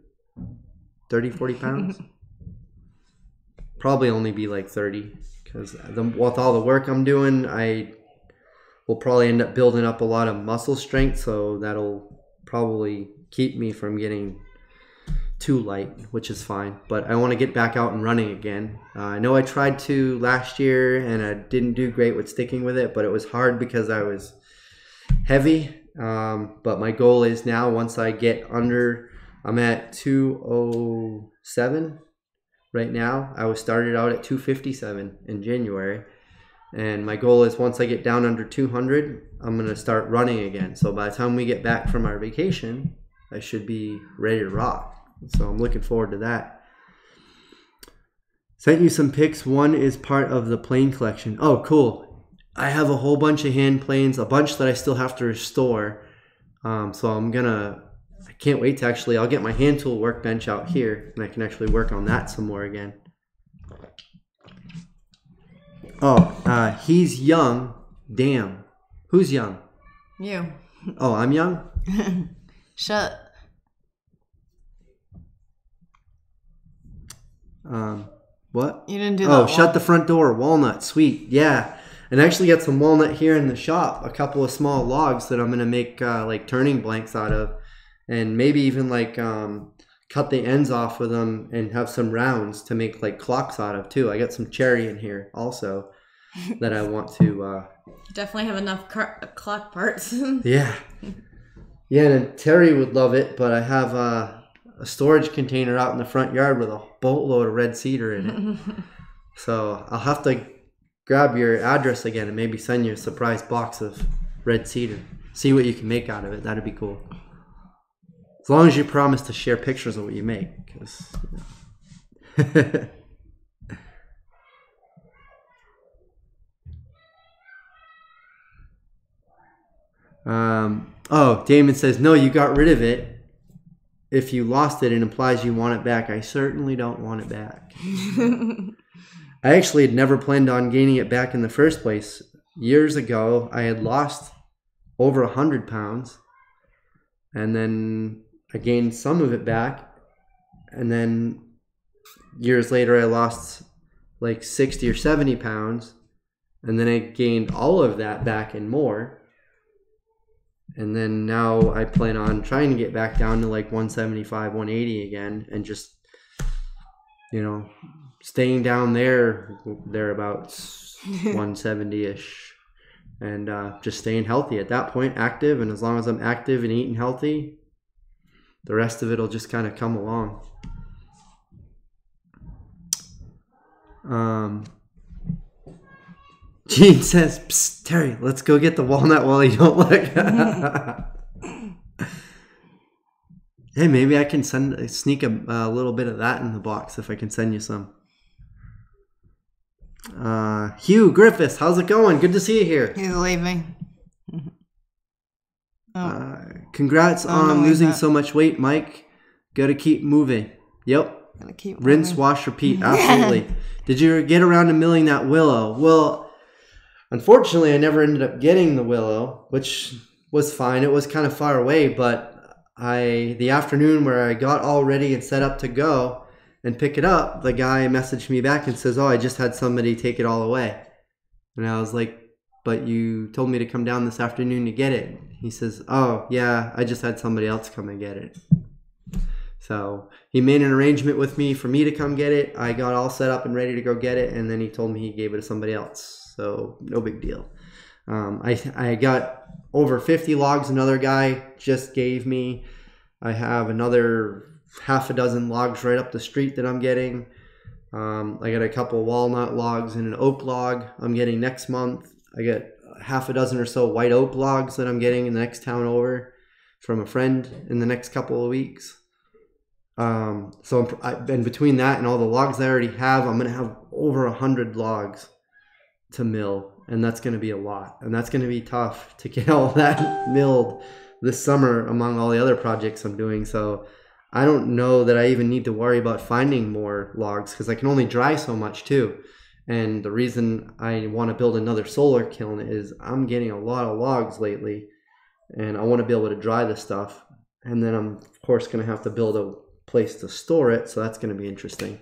40 pounds. Probably only be like 30 because with all the work I'm doing, I will probably end up building up a lot of muscle strength. So that'll probably keep me from getting too light, which is fine, but I want to get back out and running again. I know I tried to last year and I didn't do great with sticking with it, but it was hard because I was heavy. But my goal is now, once I get under, I'm at 207 right now. I was started out at 257 in January, and my goal is once I get down under 200, I'm going to start running again. So by the time we get back from our vacation, I should be ready to rock. So I'm looking forward to that. Sent you some pics. One is part of the plane collection. Oh, cool. I have a whole bunch of hand planes, a bunch that I still have to restore. So I can't wait to I'll get my hand tool workbench out here and I can actually work on that some more again. Oh, he's young. Damn. Who's young? You. Oh, I'm young? Shut. What? You didn't do that. Oh, shut the front door. Walnut. Sweet. Yeah. And I actually got some walnut here in the shop. A couple of small logs that I'm going to make like turning blanks out of. And maybe even like cut the ends off with them and have some rounds to make like clocks out of too. I got some cherry in here also that I want to... Definitely have enough clock parts. Yeah. Yeah, and Terry would love it, but I have a storage container out in the front yard with a boatload of red cedar in it. So I'll have to grab your address again and maybe send you a surprise box of red cedar. See what you can make out of it. That'd be cool. As long as you promise to share pictures of what you make. 'Cause, oh, Damon says, no, you got rid of it. if you lost it, it implies you want it back. I certainly don't want it back. I actually had never planned on gaining it back in the first place. Years ago, I had lost over 100 pounds, and then I gained some of it back, and then years later I lost like 60 or 70 pounds, and then I gained all of that back and more, and then now I plan on trying to get back down to like 175, 180 again, and just, you know, staying down thereabouts 170-ish. And just staying healthy at that point, active. And as long as I'm active and eating healthy, the rest of it will just kind of come along. Gene says, "Psst, Terry, let's go get the walnut while you don't look." Hey, maybe I can sneak a little bit of that in the box if I can send you some. Hugh Griffiths, how's it going? Good to see you here. He's leaving. Congrats on losing so much weight, Mike. Gotta keep moving. Yep. Gotta keep Rinse, moving. wash, repeat. Absolutely. Did you get around to milling that willow? Well, unfortunately, I never ended up getting the willow, which was fine. It was kind of far away, but the afternoon where I got all ready and set up to go and pick it up, the guy messaged me back and says, "Oh, I just had somebody take it all away." And I was like, "But you told me to come down this afternoon to get it." He says, "Oh, yeah, I just had somebody else come and get it." So he made an arrangement with me for me to come get it. I got all set up and ready to go get it, and then he told me he gave it to somebody else. So no big deal. I got over 50 logs another guy just gave me. I have another half a dozen logs right up the street that I'm getting. I got a couple walnut logs and an oak log I'm getting next month. I got half a dozen or so white oak logs that I'm getting in the next town over from a friend in the next couple of weeks. And between that and all the logs I already have, I'm going to have over 100 logs to mill, and that's going to be a lot, and that's going to be tough to get all that milled this summer among all the other projects I'm doing. So I don't know that I even need to worry about finding more logs because I can only dry so much too. And the reason I want to build another solar kiln is I'm getting a lot of logs lately, and I want to be able to dry the stuff. And then I'm of course going to have to build a place to store it, so that's going to be interesting.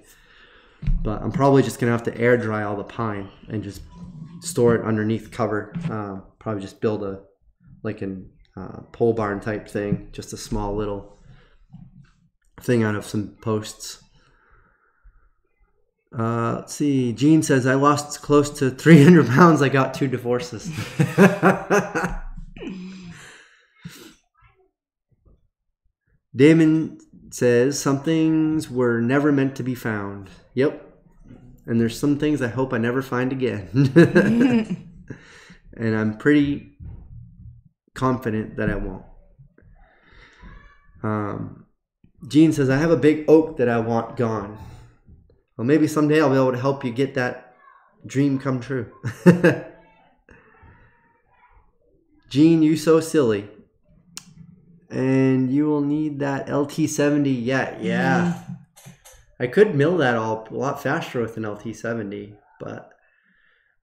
But I'm probably just going to have to air dry all the pine and just store it underneath cover. Probably just build a pole barn type thing, just a small little thing out of some posts. Let's see. Gene says, "I lost close to 300 pounds. I got 2 divorces." Damon says, "Some things were never meant to be found." Yep. And there's some things I hope I never find again. And I'm pretty confident that I won't. Gene says, "I have a big oak that I want gone." Well, maybe someday I'll be able to help you get that dream come true. Gene, you so silly. And you will need that LT70 yet. Yeah. I could mill that all a lot faster with an LT70, but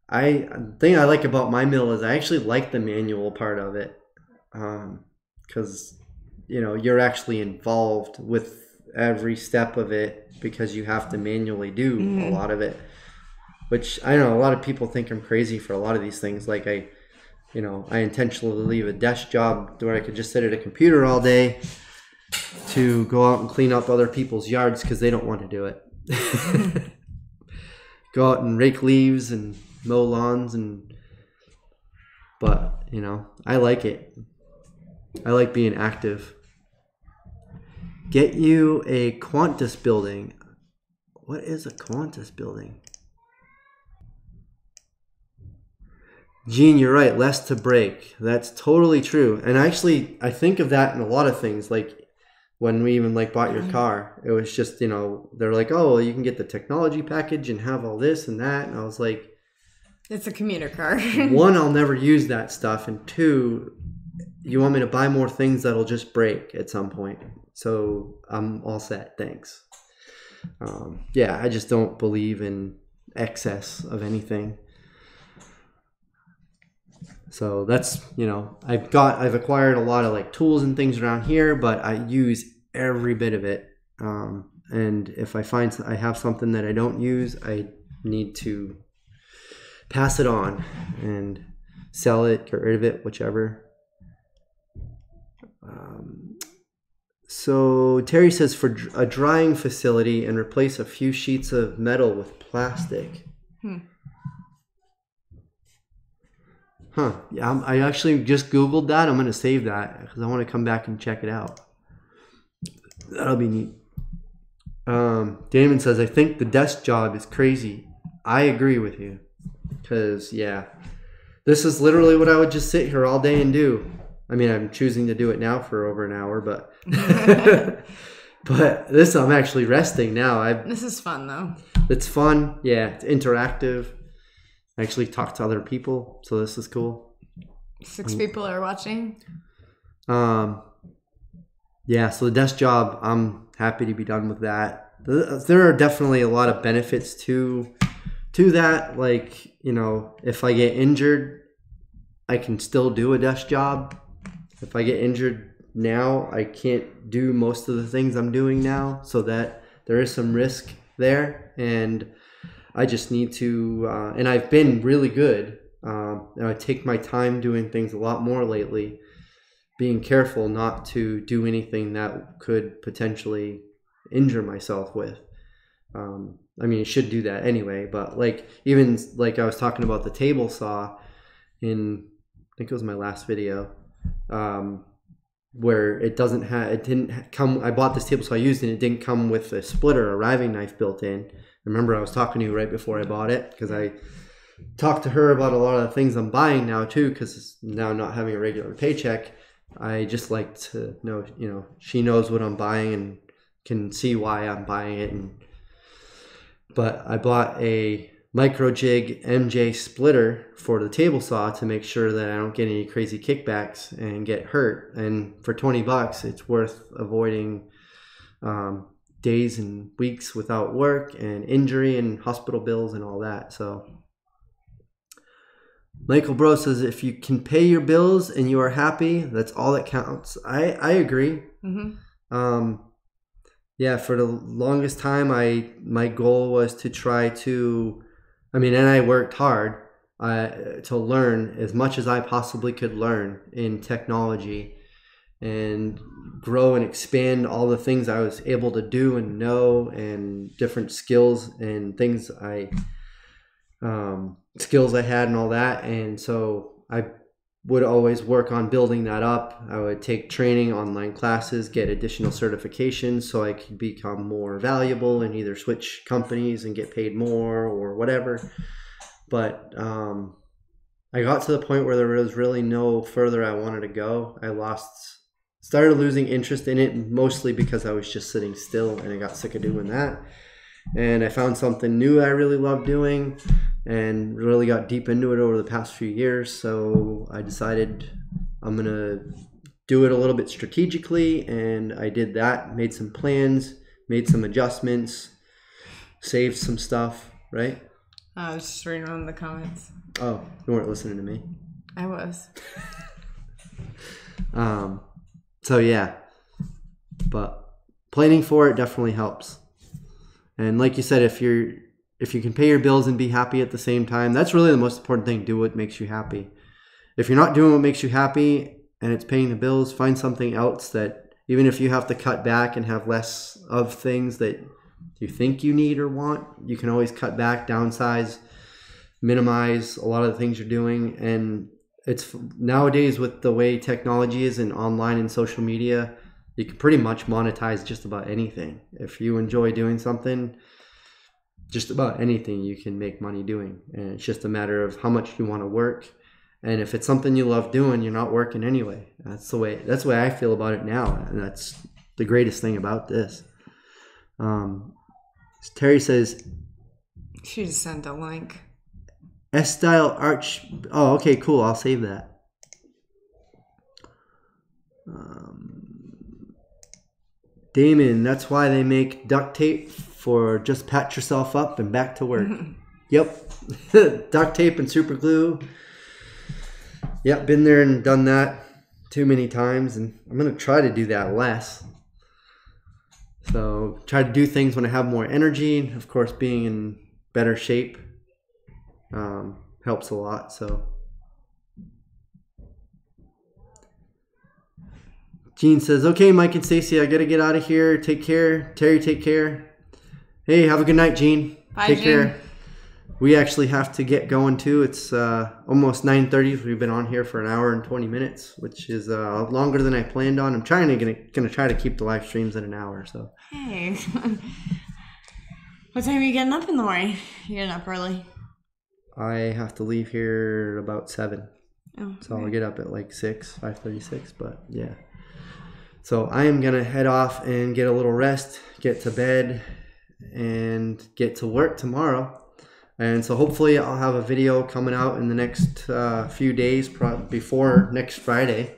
the thing I like about my mill is I actually like the manual part of it, because you're actually involved with every step of it because you have to manually do a lot of it, which I know a lot of people think I'm crazy for a lot of these things. Like I intentionally leave a desk job where I could just sit at a computer all day to go out and clean up other people's yards because they don't want to do it. Go out and rake leaves and mow lawns, but I like it. I like being active. Get you a Qantas building. What is a Qantas building? Gene, you're right. Less to break. That's totally true. And actually, I think of that in a lot of things. Like when we even bought your car, it was just, they're like, "Oh, well, you can get the technology package and have all this and that." And I was like, it's a commuter car. one, I'll never use that stuff. And two, you want me to buy more things that'll just break at some point. So I'm all set. Thanks. Yeah, I just don't believe in excess of anything. So that's, I've acquired a lot of like tools and things around here, but I use every bit of it. And if I find I have something that I don't use, I need to pass it on and sell it, get rid of it, whichever. So Terry says for a drying facility and replace a few sheets of metal with plastic. Huh. Yeah, I actually just Googled that. I'm going to save that because I want to come back and check it out. That'll be neat. Damon says, I think the desk job is crazy. I agree with you. Because, yeah, this is literally what I would just sit here all day and do. I mean, I'm choosing to do it now for over an hour, but but this, I'm actually resting now. This is fun, though. It's fun. Yeah, it's interactive. I actually talk to other people, so this is cool. 6 people are watching. Yeah, so the desk job, I'm happy to be done with that. There are definitely a lot of benefits to that. Like, if I get injured, I can still do a desk job. If I get injured now, I can't do most of the things I'm doing now, so that there is some risk there, and I just need to, and I've been really good. I take my time doing things a lot more lately, being careful not to do anything that could potentially injure myself with. I mean, you should do that anyway, but even I was talking about the table saw in, I think it was my last video, where it didn't come, I bought this table saw I used, and it didn't come with a splitter, a riving knife built in. Remember, I was talking to you right before I bought it, because I talked to her about a lot of the things I'm buying now too, because now not having a regular paycheck, I just like to know, she knows what I'm buying and can see why I'm buying it. But I bought a micro jig MJ splitter for the table saw to make sure that I don't get any crazy kickbacks and get hurt. And for $20, it's worth avoiding days and weeks without work and injury and hospital bills and all that. So Michael Bro says, if you can pay your bills and you are happy, that's all that counts. I agree. Mm-hmm. Yeah, for the longest time, my goal was to try to, and I worked hard to learn as much as I possibly could learn in technology and grow and expand all the things I was able to do and know, and different skills and things skills I had and all that. And so I would always work on building that up. I would take training, online classes, get additional certifications so I could become more valuable and either switch companies and get paid more or whatever. But I got to the point where there was really no further I wanted to go. Started losing interest in it, mostly because I was just sitting still and I got sick of doing that. And I found something new I really loved doing and really got deep into it over the past few years. So I decided I'm going to do it a little bit strategically, and I did that, made some plans, made some adjustments, saved some stuff, right? I was just reading on the comments. Oh, you weren't listening to me? I was. So yeah, but planning for it definitely helps. And like you said, if you can pay your bills and be happy at the same time, that's really the most important thing. Do what makes you happy. If you're not doing what makes you happy and it's paying the bills, find something else that, even if you have to cut back and have less of things that you think you need or want, you can always cut back, downsize, minimize a lot of the things you're doing. And it's nowadays, with the way technology is and online and social media, you can pretty much monetize just about anything. If you enjoy doing something, just about anything you can make money doing. And it's just a matter of how much you want to work. And if it's something you love doing, you're not working anyway. That's the way I feel about it now. And that's the greatest thing about this. Terry says, She just sent a link. S-Style Arch. Oh, okay, cool. I'll save that. Damon, that's why they make duct tape for just patch yourself up and back to work. Yep. Duct tape and super glue. Yep, been there and done that too many times, and I'm going to try to do that less. So try to do things when I have more energy. Of course, being in better shape helps a lot. So Gene says, okay, Mike and Stacey, I got to get out of here. Take care. Terry, take care. Hey, have a good night, Gene. Bye, take Gene. care. We actually have to get going too. It's almost 9:30. We've been on here for an hour and 20 minutes, which is longer than I planned on. I'm gonna try to keep the live streams at an hour. So. Hey. What time are you getting up in the morning? You're getting up early. I have to leave here about 7. Oh, so I'll get up at like 5:36. But yeah. So I am gonna head off and get a little rest, get to bed, and get to work tomorrow. And so hopefully I'll have a video coming out in the next few days, before next Friday.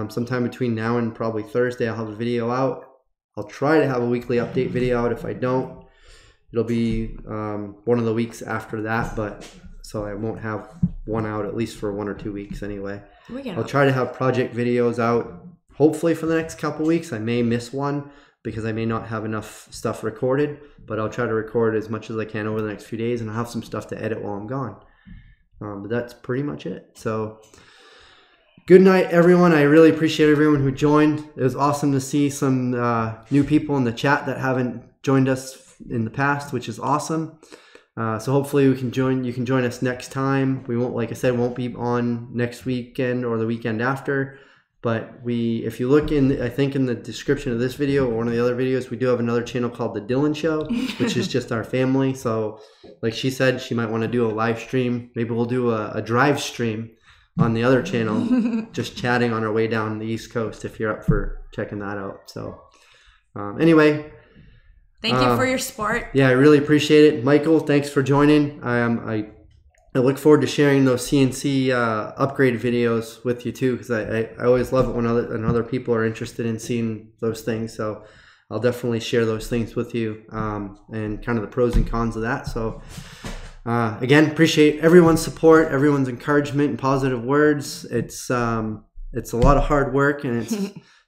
Sometime between now and probably Thursday, I'll have a video out. I'll try to have a weekly update video out. If I don't, it'll be one of the weeks after that. But so I won't have one out at least for 1 or 2 weeks anyway. I'll try to have project videos out hopefully for the next couple weeks. I may miss one because I may not have enough stuff recorded, but I'll try to record as much as I can over the next few days, and I'll have some stuff to edit while I'm gone. But that's pretty much it. So good night, everyone. I really appreciate everyone who joined. It was awesome to see some new people in the chat that haven't joined us in the past, which is awesome. So hopefully you can join us next time. We won't, like I said, won't be on next weekend or the weekend after. But if you look I think in the description of this video or one of the other videos, we do have another channel called The Dillon Show, which is just our family. So like she said, she might want to do a live stream. Maybe we'll do a drive stream on the other channel, just chatting on our way down the East Coast, if you're up for checking that out. So anyway. Thank you for your support. Yeah, I really appreciate it. Michael, thanks for joining. I look forward to sharing those CNC upgrade videos with you too, because I always love it when other people are interested in seeing those things. So I'll definitely share those things with you and kind of the pros and cons of that. So again, appreciate everyone's support, everyone's encouragement and positive words. It's a lot of hard work, and it's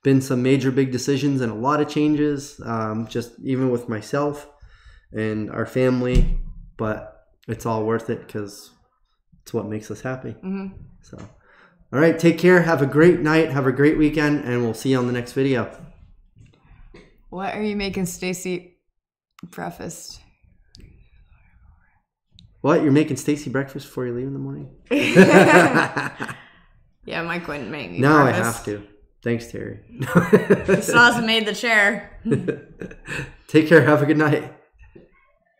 been some major big decisions and a lot of changes, just even with myself and our family, but it's all worth it because it's what makes us happy. So, all right, take care. Have a great night. Have a great weekend, and we'll see you on the next video. What are you making Stacey breakfast? What? You're making Stacey breakfast before you leave in the morning? Yeah, Mike wouldn't make me now breakfast. I have to. Thanks, Terry. He still hasn't made the chair. Take care. Have a good night.